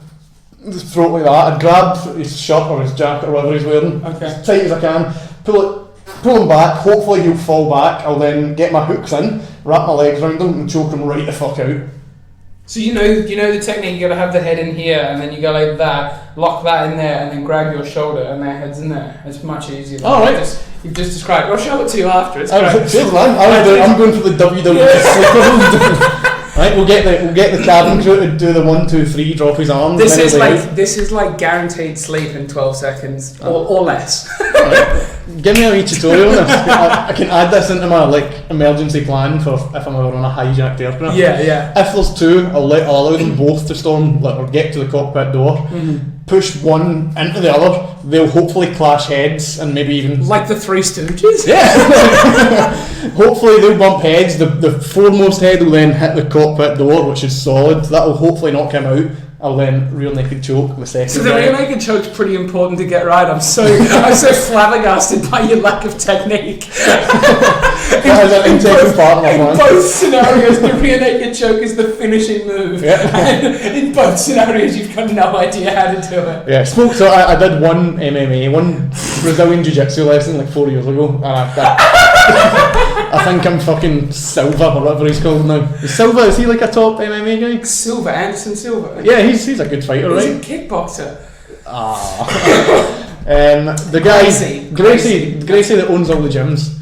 throat like that. I'd grab his shirt or his jacket or whatever he's wearing, as tight as I can, pull him back, hopefully he'll fall back. I'll then get my hooks in, wrap my legs around him and choke him right the fuck out. So you know the technique, you gotta have the head in here and then you go like that, lock that in there and then grab your shoulder and their head's in there. It's much easier. Alright. You've just described. I'll show it to you after. It's Cheers, man. I'm going for the WWE sleeper. Right, we'll get the cabin crew to do the 1, 2, 3, drop his arms. This is like guaranteed sleep in 12 seconds or less. Right. Give me a wee tutorial on this. I can add this into my like emergency plan for if I'm ever on a hijacked aircraft. Yeah. If there's two, I'll allow them both to storm or get to the cockpit door. Mm-hmm. Push one into the other. They'll hopefully clash heads and maybe even like the Three Stooges. Yeah. Hopefully they'll bump heads. The foremost head will then hit the cockpit door, which is solid. That will hopefully knock him out. I'll then rear naked choke the second. So the rear naked choke's pretty important to get right. I'm so flabbergasted by your lack of technique. That is an integral part of my plan. In both scenarios, the rear naked choke is the finishing move. Yeah. And in both scenarios, you've got no idea how to do it. Yeah, so I did one MMA, one Brazilian Jiu-Jitsu lesson like 4 years ago, and I think I'm fucking Silva or whatever he's called now. Silva, is he like a top MMA guy? Silva, Anderson Silva. Yeah, he's a good fighter, right? He's a kickboxer. The guy Gracie that owns all the gyms.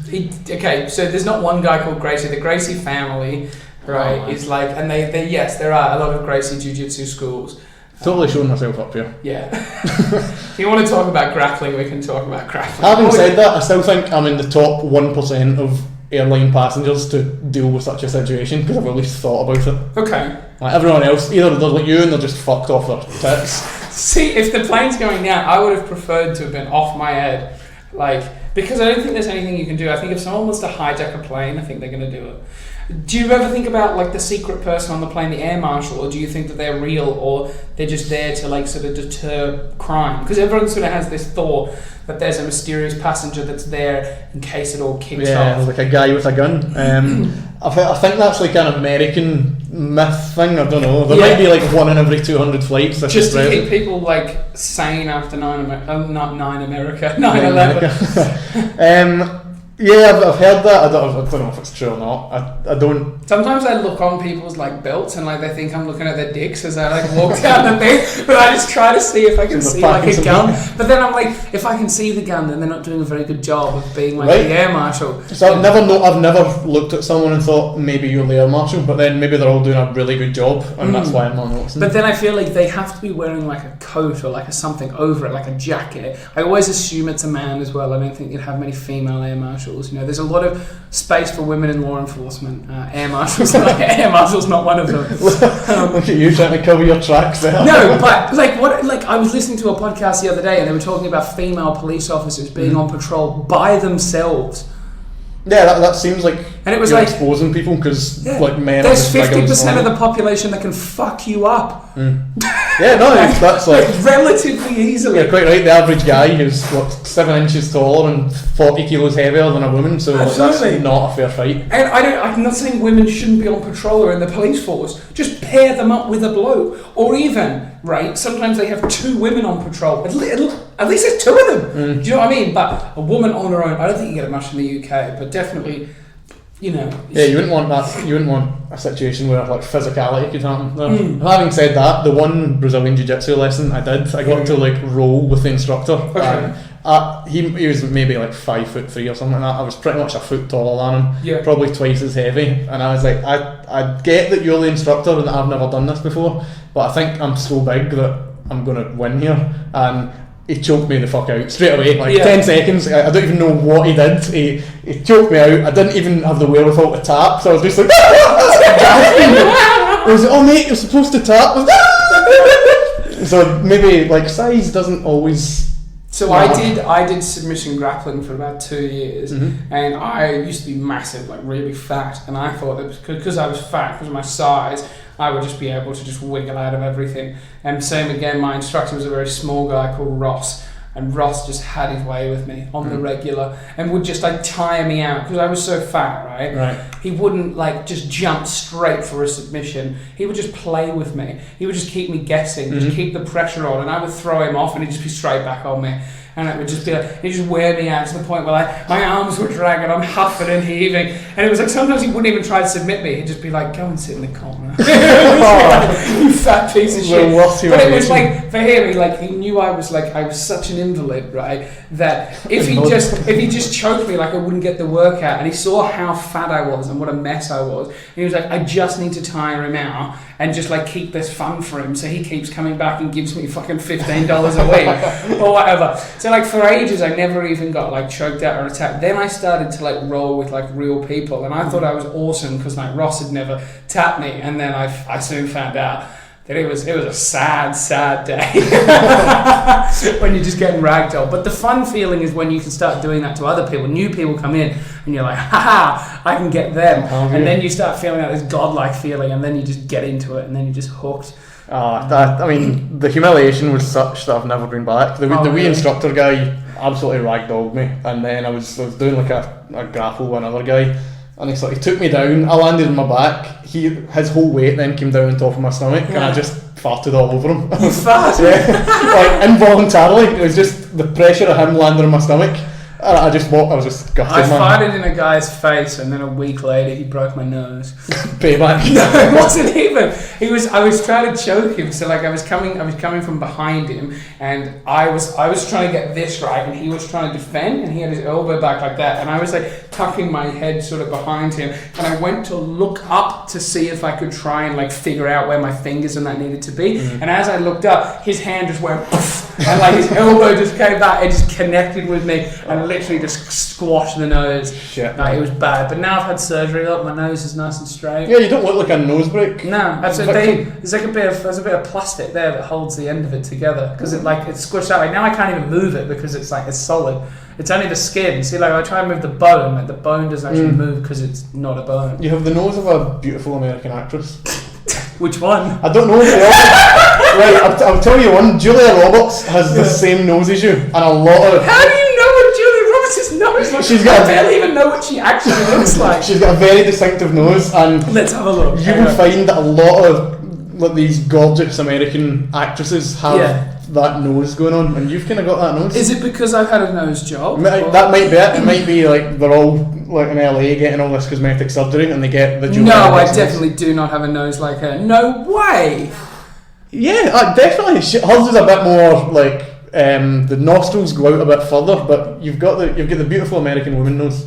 Okay, so there's not one guy called Gracie. The Gracie family, right, is like, and they yes, there are a lot of Gracie Jiu-Jitsu schools. Totally showing myself up here. Yeah. If you want to talk about grappling, we can talk about grappling. Having said that, I still think I'm in the top 1% of airline passengers to deal with such a situation because I've at least thought about it. Okay. Like everyone else, either they're like you and they're just fucked off their tits. See, if the plane's going down, I would have preferred to have been off my head. Like, because I don't think there's anything you can do. I think if someone wants to hijack a plane, I think they're going to do it. Do you ever think about like the secret person on the plane, the air marshal, or do you think that they're real, or they're just there to like sort of deter crime? Because everyone sort of has this thought that there's a mysterious passenger that's there in case it all kicks off. Like a guy with a gun. I think that's like an American myth thing. I don't know. There might be like 1 in every 200 flights. Just to keep people like sane after 9/11. Yeah, I've heard that. I don't know if it's true or not. I don't. Sometimes I look on people's like belts and like they think I'm looking at their dicks as I like walk down the thing, but I just try to see if I can see like a gun. But then I'm like, if I can see the gun, then they're not doing a very good job of being like the air marshal. So I've never looked at someone and thought maybe you're the air marshal, but then maybe they're all doing a really good job, and that's why I'm not noticing. But then I feel like they have to be wearing like a coat or like a something over it, like a jacket. I always assume it's a man as well. I don't think you'd have many female air marshals. You know, there's a lot of space for women in law enforcement. Air marshals not one of them. Look at you trying to cover your tracks there. No, but like I was listening to a podcast the other day and they were talking about female police officers being on patrol by themselves. Yeah, that seems like and it was you're like exposing people because like men. There's 50% of the population that can fuck you up. Yeah, no, that's like relatively easily. You're quite right. The average guy who's 7 inches taller and 40 kilos heavier than a woman, so that's not a fair fight. And I'm not saying women shouldn't be on patrol or in the police force. Just pair them up with a bloke, or even sometimes they have 2 women on patrol. At least there's 2 of them. Do you know what I mean? But a woman on her own, I don't think you get it much in the UK, but definitely. You know, yeah, you wouldn't want that. You wouldn't want a situation where like physicality could happen. Having said that, the one Brazilian jiu-jitsu lesson I did, I got to like roll with the instructor. Okay. He was maybe like 5'3" or something like that. I was pretty much a foot taller than him, probably twice as heavy. And I was like, I get that you're the instructor and that I've never done this before, but I think I'm so big that I'm gonna win here. And he choked me the fuck out straight away, 10 seconds. I don't even know what he did. He choked me out. I didn't even have the wherewithal to tap, so I was just like, I was like, oh mate, you're supposed to tap. So maybe like size doesn't always. So I did submission grappling for about 2 years, and I used to be massive, like really fat, and I thought that because I was fat, because of my size, I would just be able to just wiggle out of everything. And same again, my instructor was a very small guy called Ross, and Ross just had his way with me on the regular and would just like tire me out because I was so fat, right? He wouldn't like just jump straight for a submission. He would just play with me. He would just keep me guessing, just keep the pressure on, and I would throw him off and he'd just be straight back on me. And it would just be like, he'd just wear me out to the point where my arms were dragging, I'm huffing and heaving. And it was like, sometimes he wouldn't even try to submit me. He'd just be like, go and sit in the corner. You fat piece of shit. But it was like, for him, he knew I was such an invalid, right? That if he just choked me, like I wouldn't get the workout. And he saw how fat I was and what a mess I was. And he was like, I just need to tire him out and just like keep this fun for him. So he keeps coming back and gives me fucking $15 a week or whatever. So like for ages, I never even got like choked out or attacked. Then I started to like roll with like real people, and I thought I was awesome because like Ross had never tapped me. And then I soon found out that it was a sad day when you're just getting ragdolled. But the fun feeling is when you can start doing that to other people. New people come in and you're like, haha, I can get them. And then you start feeling like this godlike feeling, and then you just get into it, and then you're just hooked. I mean, the humiliation was such that I've never been back. The wee instructor guy absolutely ragdolled me, and then I was doing like a grapple with another guy, and he took me down. I landed on my back. His whole weight then came down on top of my stomach, and I just farted all over him. You farted? Yeah, like involuntarily. It was just the pressure of him landing on my stomach. I was just gutted, I farted in a guy's face, and then a week later he broke my nose. Payback. No, it wasn't even. I was trying to choke him, so like I was coming from behind him, and I was trying to get this right, and he was trying to defend, and he had his elbow back like that, and I was like tucking my head sort of behind him, and I went to look up to see if I could try and like figure out where my fingers and that needed to be, and as I looked up, his hand just went poof, and like his elbow just came back and just connected with me and literally just squashed the nose. Shit. Like, it was bad. But now I've had surgery. Look, my nose is nice and straight. Yeah, you don't look like a nose break. No, absolutely. There's a bit of plastic there that holds the end of it together because it's squished that way. Now I can't even move it because it's solid. It's only the skin. See, like I try and move the bone, like the bone doesn't actually move because it's not a bone. You have the nose of a beautiful American actress. Which one? I don't know. Right, I'll tell you one. Julia Roberts has the same nose as you, and a lot of. How do you know what Julia Roberts' nose looks like? I barely even know what she actually looks like. She's got a very distinctive nose, and let's have a look. You will find that a lot of these gorgeous American actresses have that nose going on, and you've kind of got that nose. Is it because I've had a nose job? That might be it. It might be like they're all like in LA getting all this cosmetic surgery, and they get the Julia No, Roberts I definitely do not have a nose like her. No way. Yeah, definitely. Hers is a bit more like the nostrils go out a bit further, but you've got the beautiful American woman nose.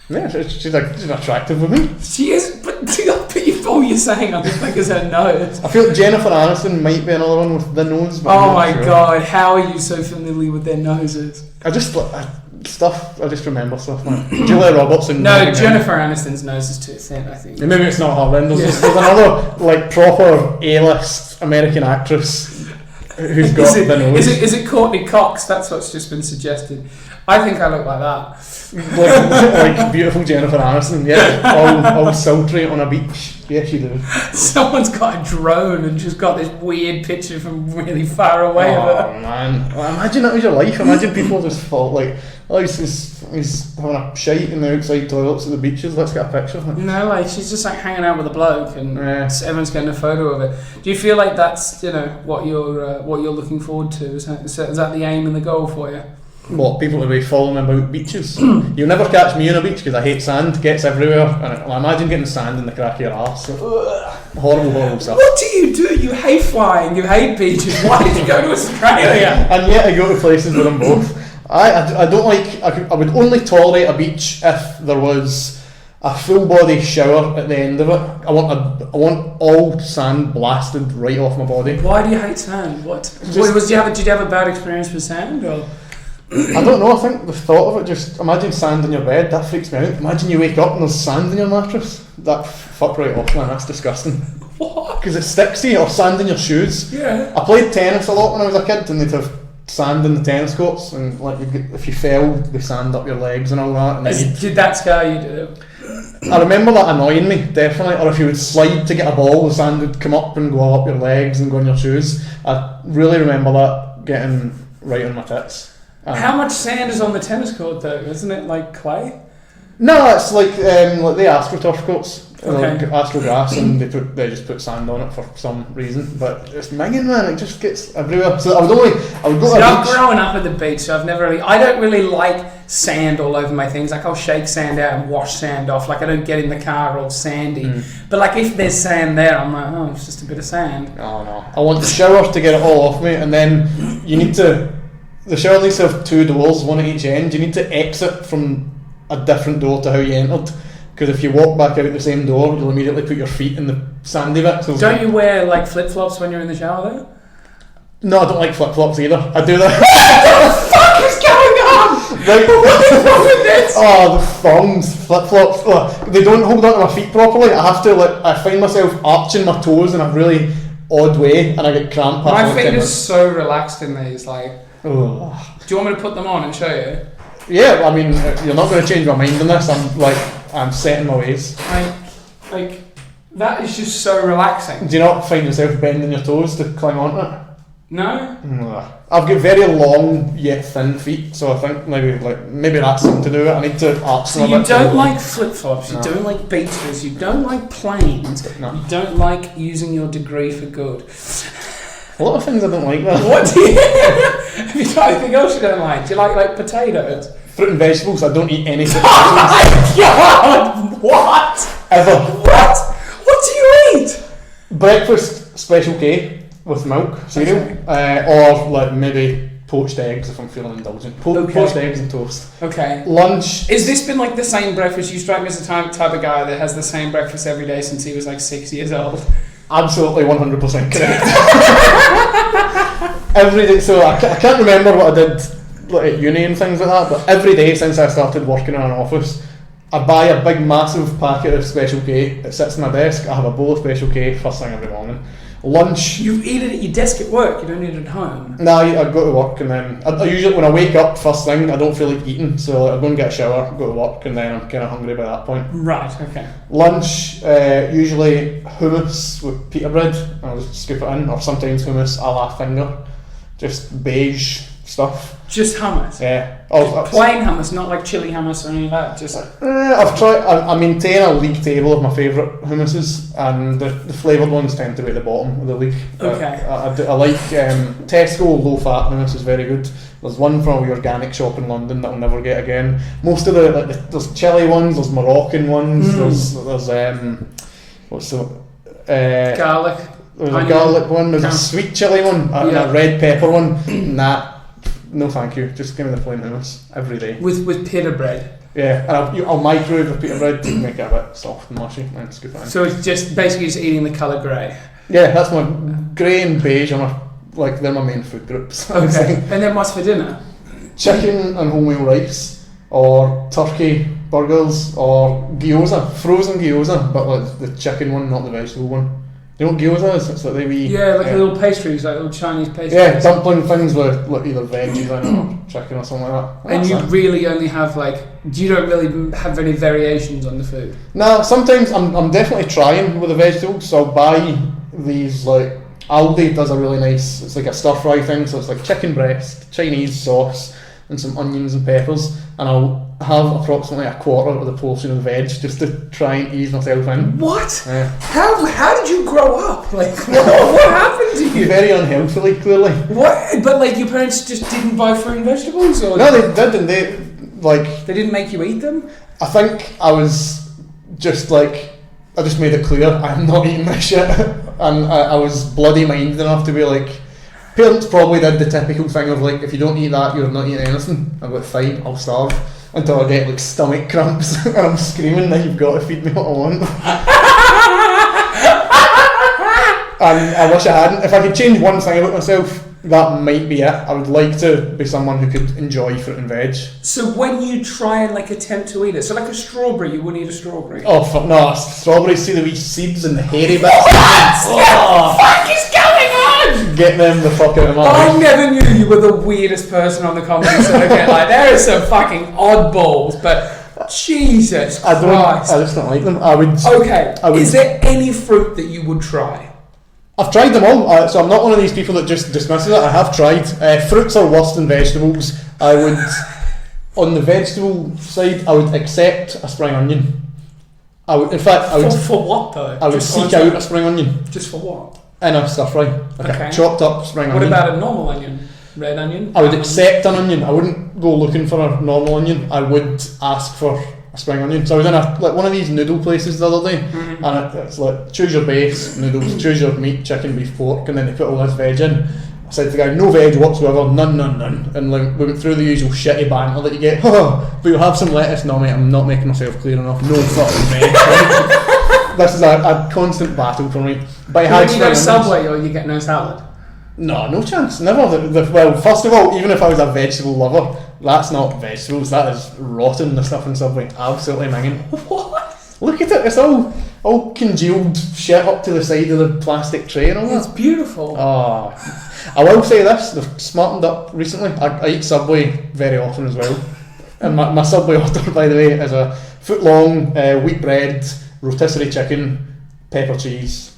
Yeah, she's an attractive woman. She is, but all you're saying, I think, is her nose. I feel Jennifer Aniston might be another one with the nose. But oh my god, how are you so familiar with their noses? I just remember stuff, man. Julia Roberts and Jennifer Aniston's nose is too thin, I think. Maybe it's not her then. There's another like proper A-list American actress who's got the nose. Is it Courtney Cox? That's what's just been suggested. I think I look like that. like beautiful Jennifer Aniston, all sultry on a beach. Yes, you do. Someone's got a drone and just got this weird picture from really far away of her. Oh man, well, imagine that was your life. Imagine people just thought like, oh, he's having a shite in the outside toilets at the beaches. Let's get a picture. No, like she's just like hanging out with a bloke, and everyone's getting a photo of it. Do you feel like that's what you're looking forward to? Is that the aim and the goal for you? What, people to be following about beaches? You'll never catch me on a beach because I hate sand. It gets everywhere, and I imagine getting sand in the crack of your arse. Horrible stuff. What do? You hate flying, you hate beaches. Why did you go to Australia? And yet I go to places with them both. I don't like. I would only tolerate a beach if there was a full body shower at the end of it. I want all sand blasted right off my body. Why do you hate sand? Did you have a bad experience with sand or? I don't know, I think the thought of it, just imagine sand in your bed, that freaks me out. Imagine you wake up and there's sand in your mattress. That fuck right off, man, that's disgusting. What? Because it sticks to you, or sand in your shoes. Yeah. I played tennis a lot when I was a kid, and they'd have sand in the tennis courts, and like if you fell, they sand up your legs and all that. And did that scare you, did it? I remember that annoying me, definitely. Or if you would slide to get a ball, the sand would come up and go up your legs and go on your shoes. I really remember that getting right on my tits. How much sand is on the tennis court though? Isn't it like clay? No, it's like the AstroTurf courts, okay. Like Astro grass, and they just put sand on it for some reason. But it's minging, man. It just gets everywhere. So I would go to a beach. I've grown up at the beach, so I don't really like sand all over my things. Like I'll shake sand out and wash sand off. Like I don't get in the car all sandy. But like if there's sand there, I'm like, oh, it's just a bit of sand. Oh no, I want the shower to get it all off me, and then you need to. The shower needs to have 2 doors, one at each end. You need to exit from a different door to how you entered. Because if you walk back out the same door, you'll immediately put your feet in the sandy bit. So don't you wear like flip-flops when you're in the shower though? No, I don't like flip-flops either. I do that. What the fuck is going on? What is wrong with this? Oh, the thongs, flip-flops. They don't hold onto my feet properly. I have to, I find myself arching my toes in a really odd way, and I get cramp. My feet are so relaxed in these, like... Oh. Do you want me to put them on and show you? Yeah, I mean, you're not going to change my mind on this. I'm set in my ways. Like that is just so relaxing. Do you not find yourself bending your toes to climb onto it? No. I've got very long yet thin feet, so I think maybe that's something to do with it. I need to arch them a bit. So you don't like flip-flops, you don't like beaches, you don't like planes, you don't like using your degree for good. A lot of things I don't like that. What do you... Have you got anything else you don't like? Do you like potatoes? Fruit and vegetables, I don't eat any fruit and Oh vegetables. my god! What? Ever. What? What do you eat? Breakfast, Special K with milk, cereal. Okay. Or like maybe poached eggs if I'm feeling indulgent. Poached eggs and toast. Okay. Lunch. Has this been like the same breakfast? You strike me as the type of guy that has the same breakfast every day since he was like 6 years old. Absolutely 100% correct. Every day, so I can't remember what I did like at uni and things like that, but every day since I started working in an office, I buy a big massive packet of Special K. It sits on my desk. I have a bowl of Special K first thing every morning. Lunch. You eat it at your desk at work. You don't eat it at home. Nah, I go to work and then I usually when I wake up first thing I don't feel like eating, so I go and get a shower, go to work, and then I'm kind of hungry by that point. Right. Okay. Lunch, usually hummus with pita bread. I'll just scoop it in, or sometimes hummus a la finger, just beige stuff. Just hummus. Yeah. Plain hummus, not like chili hummus or any of that. Just I've tried. I maintain a league table of my favourite hummuses, and the flavoured ones tend to be at the bottom of the league. Okay. I like Tesco low fat hummus is very good. There's one from the organic shop in London that I'll never get again. Most of there's chili ones, there's Moroccan ones, there's what's the garlic. There's a garlic one. There's a sweet chili one and a red pepper one. Nah. No thank you, just give me the plain hummus every day. With pita bread? Yeah, and I'll microwave the pita bread to make it a bit soft and mushy and scoop it in. So it's just basically just eating the colour grey? Yeah, that's my grey and beige are they're my main food groups. Okay, and then what's for dinner? Chicken and wholemeal rice, or turkey burgers, or gyoza, frozen gyoza, but like the chicken one, not the vegetable one. You know what gyoza is? It's like they wee... Yeah, like little pastries, like little Chinese pastries. Yeah, dumpling things with like either veggies in it or chicken or something like that. And you really only have you don't really have any variations on the food? Nah, sometimes I'm definitely trying with the vegetables, so I'll buy these like... Aldi does a really nice, it's like a stir fry thing, so it's like chicken breast, Chinese sauce, and some onions and peppers, and I'll have approximately a quarter of the portion of veg just to try and ease myself in. What? Yeah. How did you grow up? Like, what happened to you? Very unhealthily, clearly. What? But like, your parents just didn't buy fruit and vegetables, or No, they did, and they didn't make you eat them. I think I was just I just made it clear I'm not eating this shit, and I was bloody minded enough to be like. Parents probably did the typical thing of if you don't eat that, you're not eating anything. I'm like, fine, I'll starve until I get stomach cramps and I'm screaming that you've got to feed me what I want. And I wish I hadn't. If I could change one thing about myself, that might be it. I would like to be someone who could enjoy fruit and veg. So when you try and attempt to eat it, so like a strawberry, you wouldn't eat a strawberry? Oh fuck no, strawberries, see the wee seeds and the hairy bits. What the fuck is going on? Get them the fuck out of my I life. never knew you were the weirdest person on the comedy circuit. There are some fucking oddballs, but Jesus Christ. I just don't like them. Is there any fruit that you would try? I've tried them all, so I'm not one of these people that just dismisses it. I have tried. Fruits are worse than vegetables. I would, on the vegetable side, I would accept a spring onion. I would, in fact, I would. For what though? I would seek out a spring onion. Just for what? In a stir fry. Okay. Chopped up spring onion. What about a normal onion? Red onion? I would accept an onion. I wouldn't go looking for a normal onion. I would ask for a spring onion. So I was in one of these noodle places the other day, and it's choose your base noodles, choose your meat, chicken, beef, pork, and then they put all this veg in. I said to the guy, no veg whatsoever, none, and we went through the usual shitty banter that you get. But you'll have some lettuce. No mate, I'm not making myself clear enough. No fucking veg. This is a constant battle for me. But when you go to Subway, or you get no salad? No chance, never. Well, first of all, even if I was a vegetable lover, that's not vegetables, that is rotten, the stuff in Subway. Absolutely minging. What? Look at it, it's all congealed shit up to the side of the plastic tray and all that. It's beautiful. Oh, I will say this, they've smartened up recently. I eat Subway very often as well. And my Subway order, by the way, is a foot long wheat bread, rotisserie chicken, pepper cheese,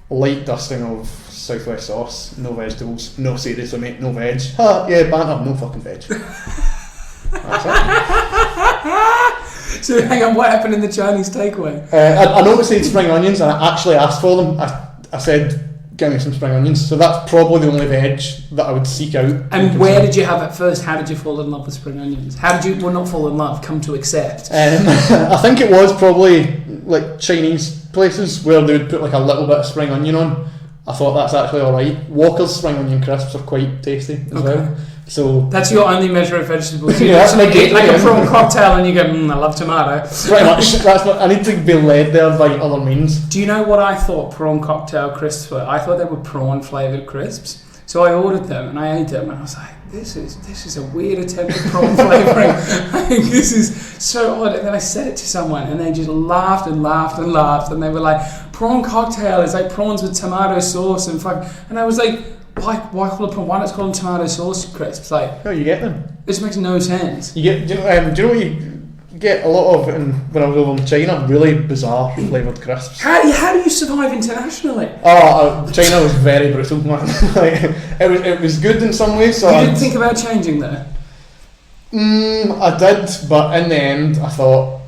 light dusting of Southwest sauce, no vegetables, no seriously mate, no veg. Yeah, banter, no fucking veg. That's it. So hang on, what happened in the Chinese takeaway? I noticed they had spring onions and I actually asked for them. I said, give me some spring onions. So that's probably the only veg that I would seek out. And where did you have it first? How did you fall in love with spring onions? How did you, well not fall in love, come to accept? I think it was probably Chinese places where they would put a little bit of spring onion on. I thought that's actually alright. Walker's spring onion crisps are quite tasty as well. So that's your only measure of vegetables. You Yeah, that's my get like a gateway. prawn cocktail and you go, I love tomato. pretty much, that's what I need to be led there by other means. Do you know what I thought prawn cocktail crisps were? I thought they were prawn flavoured crisps. So I ordered them and I ate them and I was like, this is a weird attempt at prawn flavouring. This is so odd. And then I said it to someone and they just laughed and laughed and laughed and they were like, prawn cocktail is like prawns with tomato sauce and fuck. And I was like, why call it prawn? Why not call them tomato sauce crisps? Like, No, you get them. this makes no sense. You get. Do you know what you get a lot of when I was over in China? Really bizarre flavoured crisps. How do you survive internationally? China was very brutal, man. Like, it was good in some ways. So You didn't think about changing there? I did, but in the end, I thought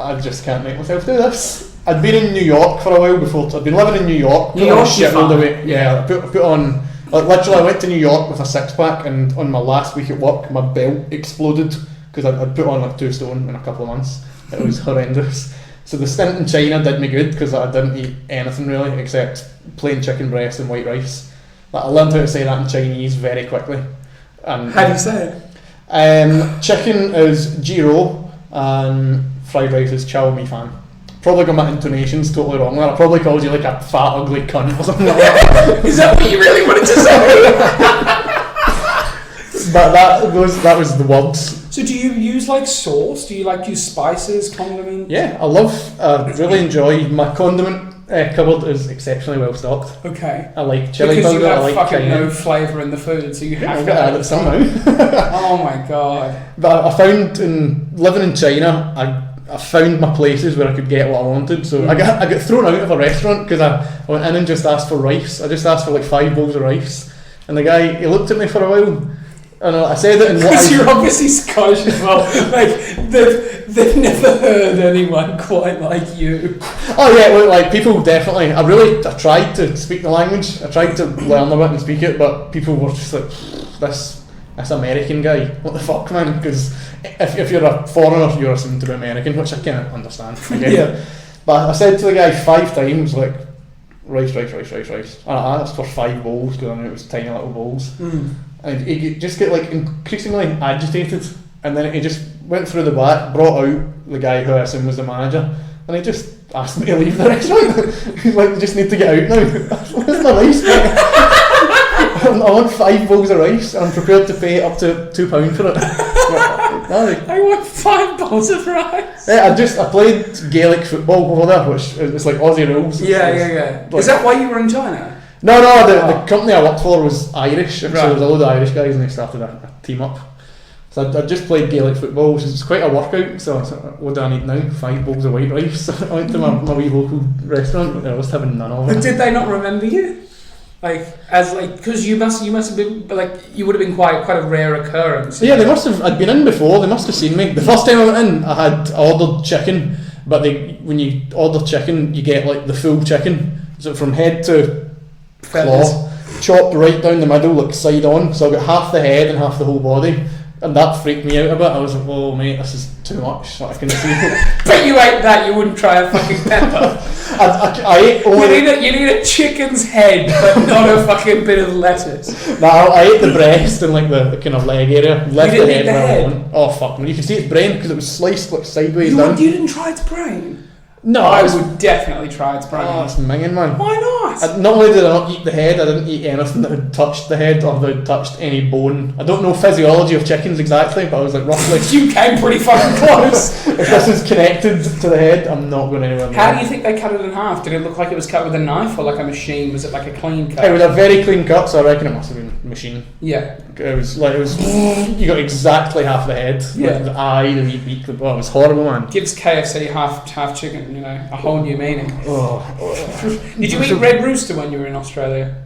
I just can't make myself do this. I'd been in New York for a while before. I'd been living in New York. New York's shitload fun. of weight. Yeah, I put on. Like, literally, I went to New York with a 6-pack, and on my last week at work, my belt exploded because I'd put on like 2 stone in a couple of months. It was horrendous. So the stint in China did me good because I didn't eat anything really except plain chicken breast and white rice. Like, I learned how to say that in Chinese very quickly. And How do you say it? chicken is jiro and fried rice is chow mi fan. Probably got my intonations totally wrong there. I probably called you like a fat ugly cunt or something like that. Is that what you really wanted to say? But that was the words. So do you use like sauce? Do you like use spices, condiments? Yeah, I really enjoy my condiment cupboard is exceptionally well stocked. Okay. I like chili Because you powder. I have like fucking cayenne. no flavour in the food, so you have I've to got to add it somehow. Oh my god. But I found in living in China, I found my places where I could get what I wanted. So I got thrown out of a restaurant because I went in and just asked for rice. I just asked for like 5 bowls of rice, and the guy, he looked at me for a while, and I said it in what Because you're obviously Scottish as well. Like they've never heard anyone quite like you. Oh yeah, well, like people definitely. I tried to speak the language. I tried to learn a bit and speak it, but people were just like, this American guy. What the fuck, man? Because if you're a foreigner, you're assumed to be American, which I can't understand. I get it. But I said to the guy 5 times, like, rice. And I asked for 5 bowls because I knew it was tiny little bowls. And he just get like increasingly agitated, and then he just went through the back, brought out the guy who I assumed was the manager, and he just asked me to leave the restaurant. He's like, you just need to get out now. Where's my rice, mate? I want 5 bowls of rice, and I'm prepared to pay up to £2 for it. I want 5 bowls of rice. Yeah, I played Gaelic football over there, which is like Aussie rules. Yeah. Like, Is that why you were in China? No, the company I worked for was Irish, and so there was a load of Irish guys, and they started a team up. So I just played Gaelic football, which is quite a workout. So what do I need now? 5 bowls of white rice. I went to my wee local restaurant, but I was having none of it. But did they not remember you? Because you must have been like, you would have been quite a rare occurrence. Yeah, they must have. I'd been in before. They must have seen me. The first time I went in, I ordered chicken, but when you order chicken, you get like the full chicken, so from head to claw, chopped right down the middle, like side on. So I got half the head and half the whole body, and that freaked me out a bit. I was like, "Whoa, mate, this is too much." So I can see. But you ate that, you wouldn't try a fucking pepper. I ate only. You need a chicken's head, but not a fucking bit of lettuce. No, I ate the breast and like the kind of leg area. Left You the didn't eat head the where I head? want. Oh fuck, man! You can see its brain because it was sliced like sideways You down. didn't try its brain? No, I it's- would definitely try its brain. Oh, it's minging, man. Why not? Not only did I not eat the head, I didn't eat anything that had touched the head or that had touched any bone. I don't know physiology of chickens exactly, but I was like roughly. You came pretty fucking close. If this is connected to the head, I'm not going anywhere near. How do you think they cut it in half? Did it look like it was cut with a knife or like a machine? Was it like a clean cut? It was a very clean cut, so I reckon it must have been machine. Yeah. It was. You got exactly half the head. Yeah. Like the eye, the wee beak. Oh, it was horrible, man. Gives KFC half chicken, a whole new meaning. Oh. Did you eat Red Rooster when you were in Australia?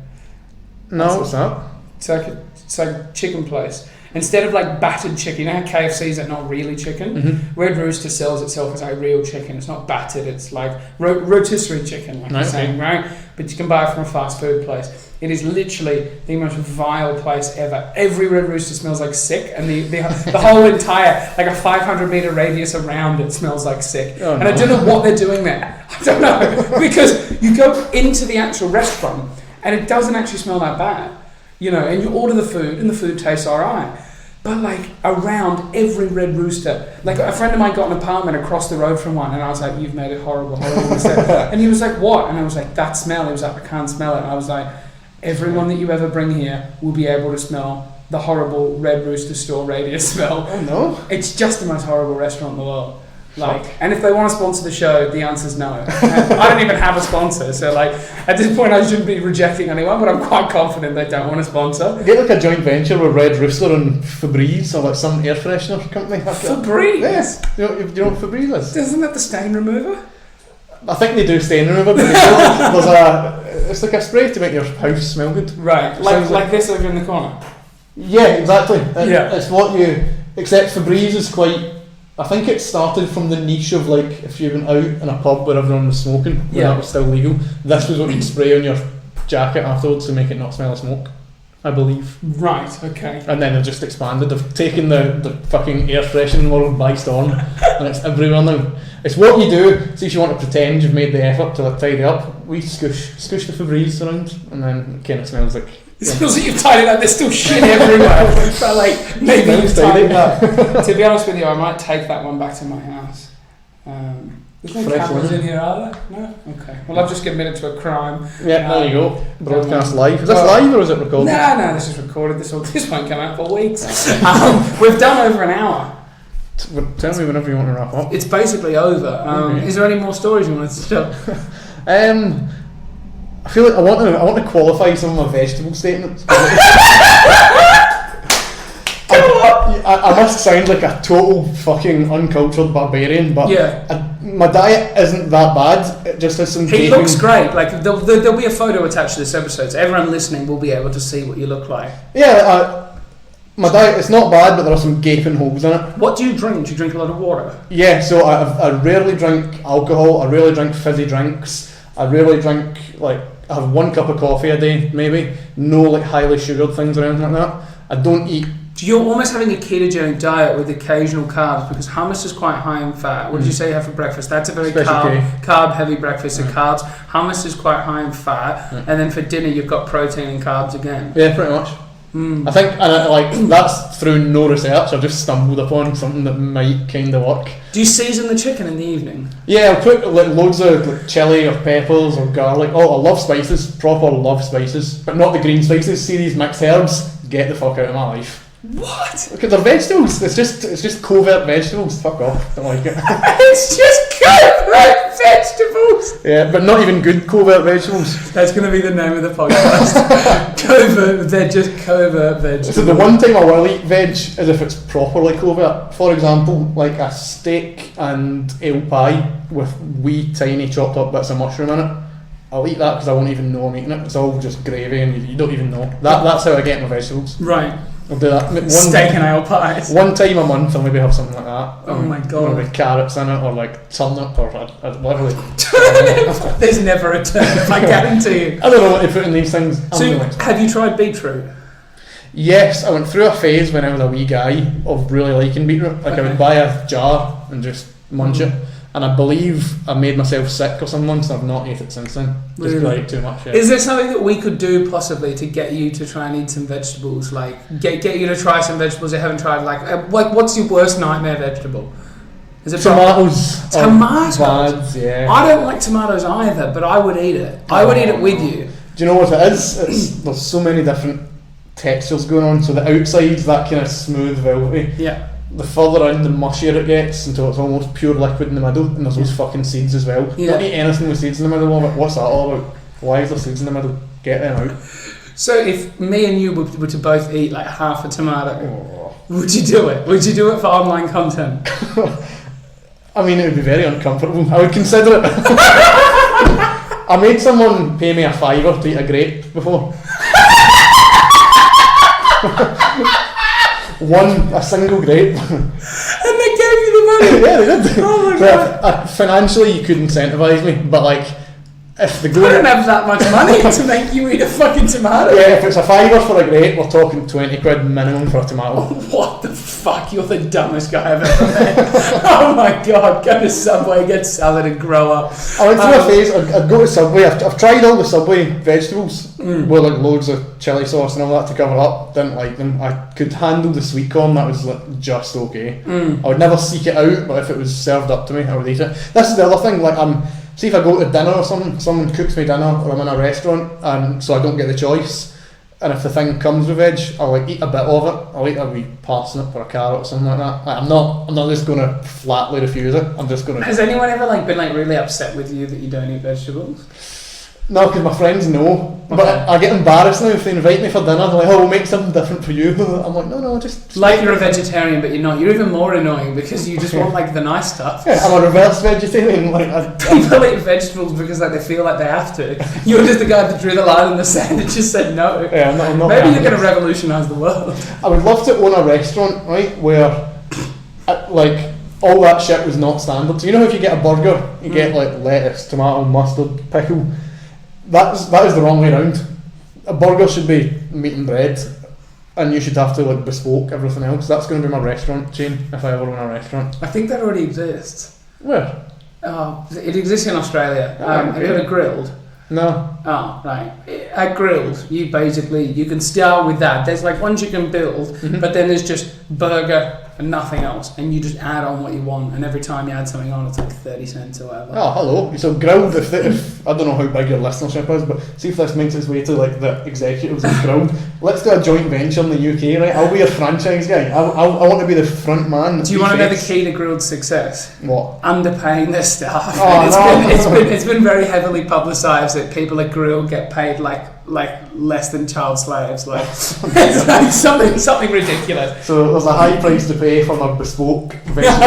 No, what's that? It's like a chicken place. Instead of like battered chicken, you know how KFC's are not really chicken? Mm-hmm. Red Rooster sells itself as a real chicken. It's not battered, it's like rotisserie chicken, like you're saying, right? But you can buy it from a fast food place. It is literally the most vile place ever. Every Red Rooster smells like sick, and the whole entire, like a 500 metre radius around it smells like sick. Oh, and I don't know what they're doing there. I don't know. Because you go into the actual restaurant, and it doesn't actually smell that bad, you know. And you order the food, and the food tastes alright. But like around every Red Rooster, like a friend of mine got an apartment across the road from one, and I was like, "You've made it horrible." And he was like, "What?" And I was like, "That smell." He was like, "I can't smell it." And I was like, "Everyone that you ever bring here will be able to smell the horrible Red Rooster store radius smell." Oh no! It's just the most horrible restaurant in the world. Like, and if they want to sponsor the show, the answer's no. I don't even have a sponsor, so like at this point I shouldn't be rejecting anyone, but I'm quite confident they don't want to sponsor. Get like a joint venture with Red Rooster and Febreze or like some air freshener company. Febreze? Yes. You know what Febreze is? Isn't that the stain remover? I think they do stain remover, but it's like a spray to make your house smell good. Right, like this over in the corner. Yeah, exactly. Yeah. It's what you... Except Febreze is quite... I think it started from the niche of like if you went out in a pub where everyone was smoking when that was still legal, this was what you'd spray on your jacket afterwards to make it not smell of smoke, I believe. Right, okay. And then they've just expanded. They've taken the fucking air freshening world by storm and it's everywhere now. It's what you do. See, if you want to pretend you've made the effort to like, tidy up, we scoosh the Febreze around and then it kind of smells like... It smells like you've tidied up, there's still shit everywhere. But like, maybe you've tidied up. To be honest with you, I might take that one back to my house. There's no cameras in here, are there? No? Okay. Well, I've just admitted to a crime. Yeah, there you go. Broadcast live. Is this live or is it recorded? No, this is recorded. This won't come out for weeks. We've done over an hour. Tell me whenever you want to wrap up. It's basically over. Okay. Is there any more stories you wanted to tell? I feel like I want to qualify some of my vegetable statements. I must sound like a total fucking uncultured barbarian, but my diet isn't that bad. It just has some. He looks great. Like there'll be a photo attached to this episode, so everyone listening will be able to see what you look like. Yeah, my diet is not bad, but there are some gaping holes in it. What do you drink? Do you drink a lot of water? Yeah, so I rarely drink alcohol. I rarely drink fizzy drinks. I rarely drink I have 1 cup of coffee a day, maybe. No like highly sugared things or anything like that. I don't eat. So you're almost having a ketogenic diet with occasional carbs because hummus is quite high in fat. What did you say you have for breakfast? That's a very carb heavy breakfast. So carbs. Hummus is quite high in fat, and then for dinner you've got protein and carbs again. Yeah, pretty much. I think that's through no research. I've just stumbled upon something that might kind of work. Do you season the chicken in the evening? Yeah, I'll put loads of chili or peppers or garlic. Oh, I love spices, proper love spices, but not the green spices. See these mixed herbs? Get the fuck out of my life. What? Look at their vegetables. It's just covert vegetables. Fuck off. Don't like it. It's just covert vegetables. Yeah, but not even good covert vegetables. That's going to be the name of the podcast. Covert vegetables. So the one time I will eat veg is if it's properly covert. For example, like a steak and ale pie with wee tiny chopped up bits of mushroom in it. I'll eat that because I won't even know I'm eating it. It's all just gravy and you don't even know. That's how I get my vegetables. Right. I'll do that. Steak and ale pies. One time a month I'll maybe have something like that. Oh my god. Or with carrots in it or like turnip or whatever. There's never a turnip, I guarantee you. I don't know what to put in these things. So have you tried beetroot? Yes, I went through a phase when I was a wee guy of really liking beetroot. Like I would buy a jar and just munch it. And I believe I made myself sick or something once and I've not ate it since then. Just really? Like too much. Yeah. Is there something that we could do possibly to get you to try and eat some vegetables? Like get you to try some vegetables you haven't tried? Like what's your worst nightmare vegetable? Is it tomatoes? Tomatoes? Bad, yeah. I don't like tomatoes either, but I would eat it. I would eat it with you. Do you know what it is? There's so many different textures going on. So the outside's that kind of smooth velvety. Yeah. The further in, the mushier it gets until it's almost pure liquid in the middle, and there's those fucking seeds as well. Yeah. Don't eat anything with seeds in the middle of it. What's that all about? Why is there seeds in the middle? Get them out. So if me and you were to both eat like half a tomato, would you do it? Would you do it for online content? I mean, it would be very uncomfortable. I would consider it. I made someone pay me a £5 to eat a grape before. A single grape. And they gave you the money? Yeah, they did. Oh my God. Financially, you could incentivise me, but like, if the I going, don't have that much money to make you eat a fucking tomato. yeah, if it's a fiver for a grate, we're talking 20 quid minimum for a tomato. What the fuck? You're the dumbest guy I've ever met. Oh my god, go to Subway, get salad and grow up. I went through a phase, I'd go to Subway, I've tried all the Subway vegetables with like loads of chilli sauce and all that to cover up, didn't like them. I could handle the sweet corn, that was like just okay. I would never seek it out, but if it was served up to me, I would eat it. This is the other thing, like see if I go to dinner or something, someone cooks me dinner or I'm in a restaurant and so I don't get the choice, and if the thing comes with veg, I'll like eat a bit of it. I'll eat a wee parsnip or a carrot or something like that. Like, I'm not just gonna flatly refuse it. I'm just gonna. Has anyone ever like been like really upset with you that you don't eat vegetables? No, because my friends know. But I get embarrassed now if they invite me for dinner. They're like, "Oh, we'll make something different for you." I'm like, "No, just like you're a vegetarian, but you're not. You're even more annoying because you just want like the nice stuff. Yeah, I'm a reverse vegetarian. Like People eat vegetables because like they feel like they have to. You're just the guy that drew the line in the sand and just said no. Yeah, I'm not Maybe you're going to revolutionise the world. I would love to own a restaurant, right, where like all that shit was not standard. So you know if you get a burger, you get like lettuce, tomato, mustard, pickle. That is the wrong way around. A burger should be meat and bread, and you should have to like bespoke everything else. That's going to be my restaurant chain if I ever own a restaurant. I think that already exists. Where? Oh, it exists in Australia. Have you heard of Grilled? No. Oh, right. At Grilled, you can start with that. There's like ones you can build, but then there's just burger and nothing else, and you just add on what you want, and every time you add something on, it's like 30 cents or whatever. Oh, hello. So Grilled, if I don't know how big your listenership is, but see if this makes its way to like the executives of Grilled. Let's do a joint venture in the UK, right? I'll be your franchise guy. I want to be the front man. Do you want to know the key to Grilled's success? What? Underpaying their staff. Oh, it's been very heavily publicised that people at Grilled get paid like less than child slaves, like it's like something ridiculous. So there's a high price to pay for my bespoke vegetable.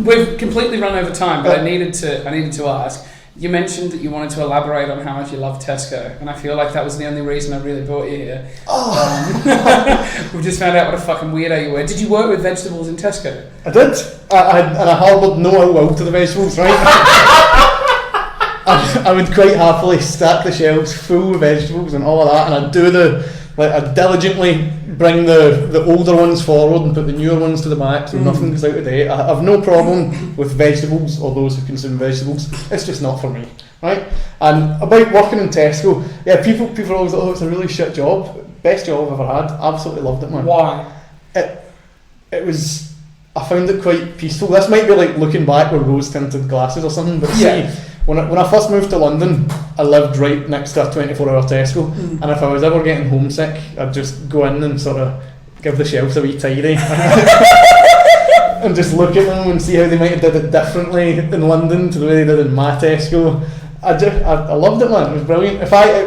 We've completely run over time, but I needed to ask. You mentioned that you wanted to elaborate on how much you love Tesco, and I feel like that was the only reason I really brought you here. We've just found out what a fucking weirdo you were. Did you work with vegetables in Tesco? I did, and I harboured no ill will to the vegetables, right? I would quite happily stack the shelves full of vegetables and all of that, and I'd diligently bring the older ones forward and put the newer ones to the back so nothing goes out of date. I have no problem with vegetables or those who consume vegetables. It's just not for me, right? And about working in Tesco, yeah, people are always like, oh, it's a really shit job. Best job I've ever had. Absolutely loved it, man. Why? It was, I found it quite peaceful. This might be like looking back with rose tinted glasses or something, but see, when I first moved to London, I lived right next to a 24-hour Tesco, and if I was ever getting homesick, I'd just go in and sort of give the shelves a wee tidy and just look at them and see how they might have did it differently in London to the way they did in my Tesco. I loved it, man. It was brilliant.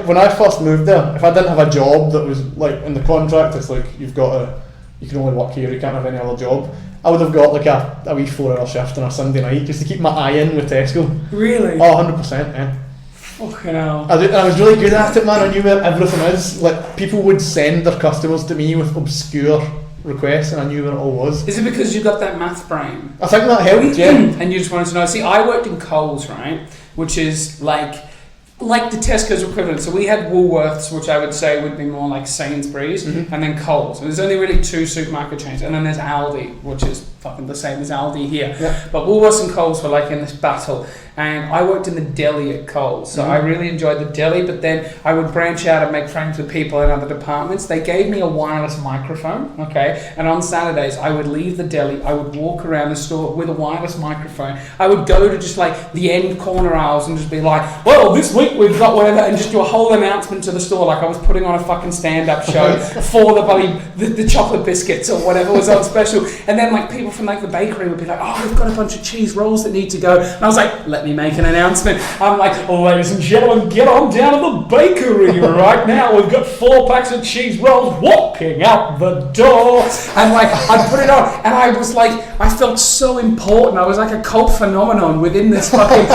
When I first moved there, if I didn't have a job that was like in the contract, it's like you can only work here, you can't have any other job. I would have got like a wee 4-hour shift on a Sunday night just to keep my eye in with Tesco. Really? Oh, 100%, yeah. Fucking hell. I was really good at it, man. I knew where everything is. Like, people would send their customers to me with obscure requests, and I knew where it all was. Is it because you got that math brain? I think that helped, yeah. And you just wanted to know. See, I worked in Coles, right? Which is like the Tesco's equivalent. So we had Woolworths, which I would say would be more like Sainsbury's, and then Coles. And there's only really 2 supermarket chains. And then there's Aldi, which is fucking the same as Aldi here. Yeah. But Woolworths and Coles were like in this battle. And I worked in the deli at Coles, so I really enjoyed the deli, but then I would branch out and make friends with people in other departments. They gave me a wireless microphone, okay? And on Saturdays, I would leave the deli, I would walk around the store with a wireless microphone. I would go to just like the end corner aisles and just be like, well, this week we've got whatever, and just do a whole announcement to the store like I was putting on a fucking stand-up show for the chocolate biscuits or whatever was on special. And then like people from like the bakery would be like, oh, we've got a bunch of cheese rolls that need to go. And I was like, let me make an announcement. I'm like, ladies and gentlemen, get on down to the bakery right now. We've got 4 packs of cheese rolls walking out the door. And like, I put it on, and I was like, I felt so important. I was like a cult phenomenon within this fucking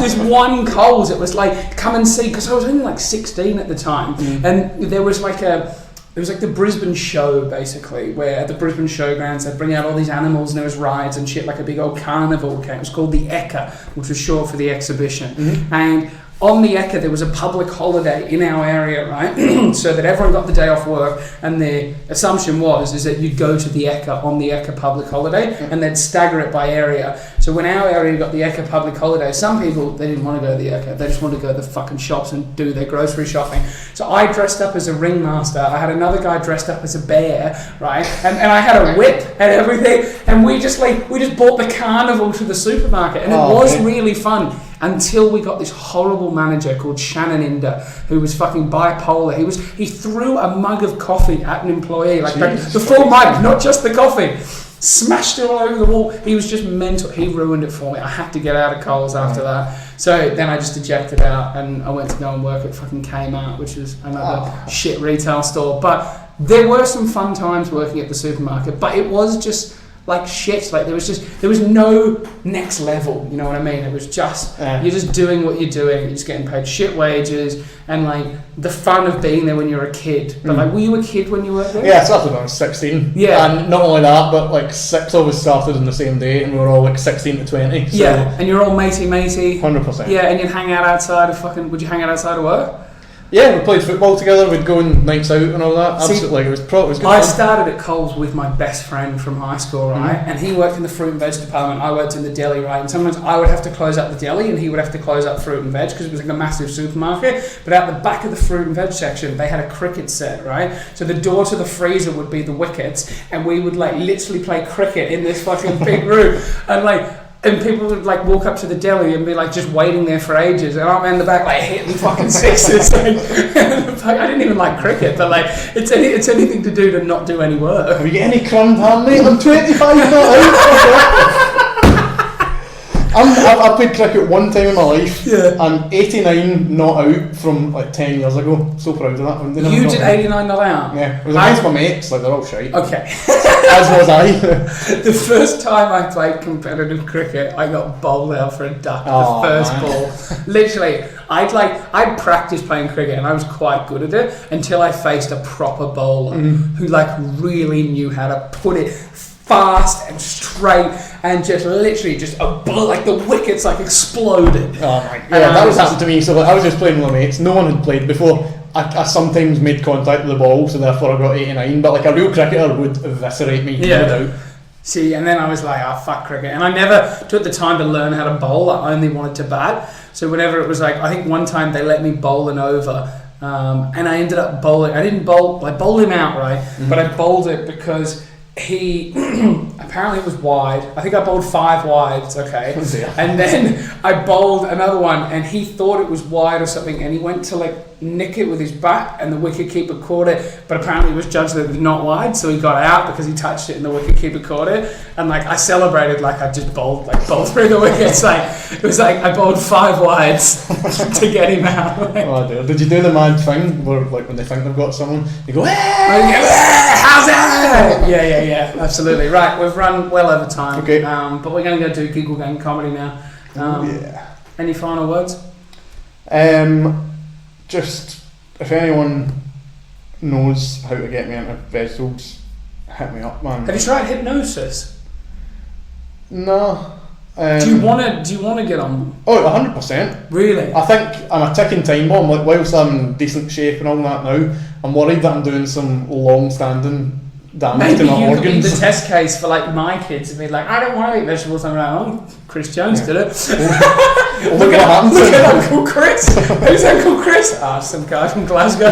this one Coles. It was like, come and see, because I was only like 16 at the time, and there was like a it was like the Brisbane show, basically, where at the Brisbane showgrounds they'd bring out all these animals and there was rides and shit, like a big old carnival. Okay, it was called the Ekka, which was short for the exhibition. And on the Ekka there was a public holiday in our area, right? So that everyone got the day off work, and the assumption is that you'd go to the Ekka on the Ekka public holiday, and they'd stagger it by area. So when our area got the Ekka public holiday, some people, they didn't want to go to the Ekka, they just wanted to go to the fucking shops and do their grocery shopping. So I dressed up as a ringmaster, I had another guy dressed up as a bear, right? And I had a whip and everything, and we just bought the carnival to the supermarket, and it was really fun. Until we got this horrible manager called Shannon Inder, who was fucking bipolar. He threw a mug of coffee at an employee, like the full mug, not just the coffee. Smashed it all over the wall. He was just mental. He ruined it for me. I had to get out of Coles after that. So then I just ejected out and I went to go and work at fucking Kmart, which is another shit retail store. But there were some fun times working at the supermarket, but it was just like shit. Like there was no next level, you know what I mean? It was just you're just doing what you're doing, you're just getting paid shit wages, and like the fun of being there when you're a kid. But like, were you a kid when you worked there? Yeah, I started when I was 16. Yeah. And not only that, but like 6 of us started on the same day, and we were all like 16 to 20. So yeah, and you're all matey. 100%. Yeah, and you'd hang out outside of would you hang out outside of work? Yeah, we played football together, we'd go on nights out and all that. Absolutely, it was good I fun. started at Coles with my best friend from high school, right? And he worked in the fruit and veg department, I worked in the deli, right? And sometimes I would have to close up the deli and he would have to close up fruit and veg because it was like a massive supermarket. But out the back of the fruit and veg section, they had a cricket set, right? So the door to the freezer would be the wickets, and we would like literally play cricket in this fucking big room. And people would like walk up to the deli and be like just waiting there for ages, and I'm in the back like hitting fucking sixes. I didn't even like cricket, but like it's anything to do to not do any work. Have you got any crumb ham, mate? I'm 25 not out. I played cricket one time in my life, and 89 not out from like 10 years ago. So proud of that one. You did 89 not out? Yeah, it was against my mates, like they're all shite. Okay. As was I. The first time I played competitive cricket, I got bowled out for a duck the first ball. Literally, I'd practiced playing cricket and I was quite good at it until I faced a proper bowler who like really knew how to put it fast and straight, and just literally just like the wickets like exploded. Oh my god, that was happened to me. So like, I was just playing with my mates, no one had played before. I sometimes made contact with the ball, so therefore I got 89, but like a real cricketer would eviscerate me, no doubt. See, and then I was like, fuck cricket. And I never took the time to learn how to bowl, I only wanted to bat. So whenever it was like, I think one time they let me bowl an over, and I ended up bowling. I bowled him out, right? But I bowled it because he apparently it was wide. I think I bowled 5 wides, okay? And then I bowled another one and he thought it was wide or something, and he went to like nick it with his bat and the wicketkeeper caught it, but apparently it was judged that it was not wide, so he got out because he touched it and the wicketkeeper caught it. And like I celebrated like I just bowled through the wickets. Like it was like I bowled 5 wides to get him out. Oh dear. Did you do the mad thing where like when they think they've got someone, you go, hey! How's that? Yeah, absolutely. Right, we've run well over time. Okay. But we're going to go do Giggle Gang comedy now. Any final words? Just if anyone knows how to get me into vegetables, hit me up, man. Have you tried hypnosis? No. Do you want to get on? Oh, 100%. Really? I think I'm a ticking time bomb. Like whilst I'm in decent shape and all that now, I'm worried that I'm doing some long-standing damage to my Maybe you could be organs. the test case for like my kids and be like, I don't want to eat vegetables. I'm like, oh, Chris Jones did it. Look what happens. Look at Uncle Chris. Who's Uncle Chris? Some guy from Glasgow.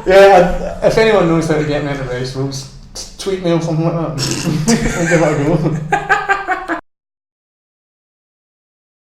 Yeah, if anyone knows how to get me into vegetables, tweet me or something like that. I'll give it a go.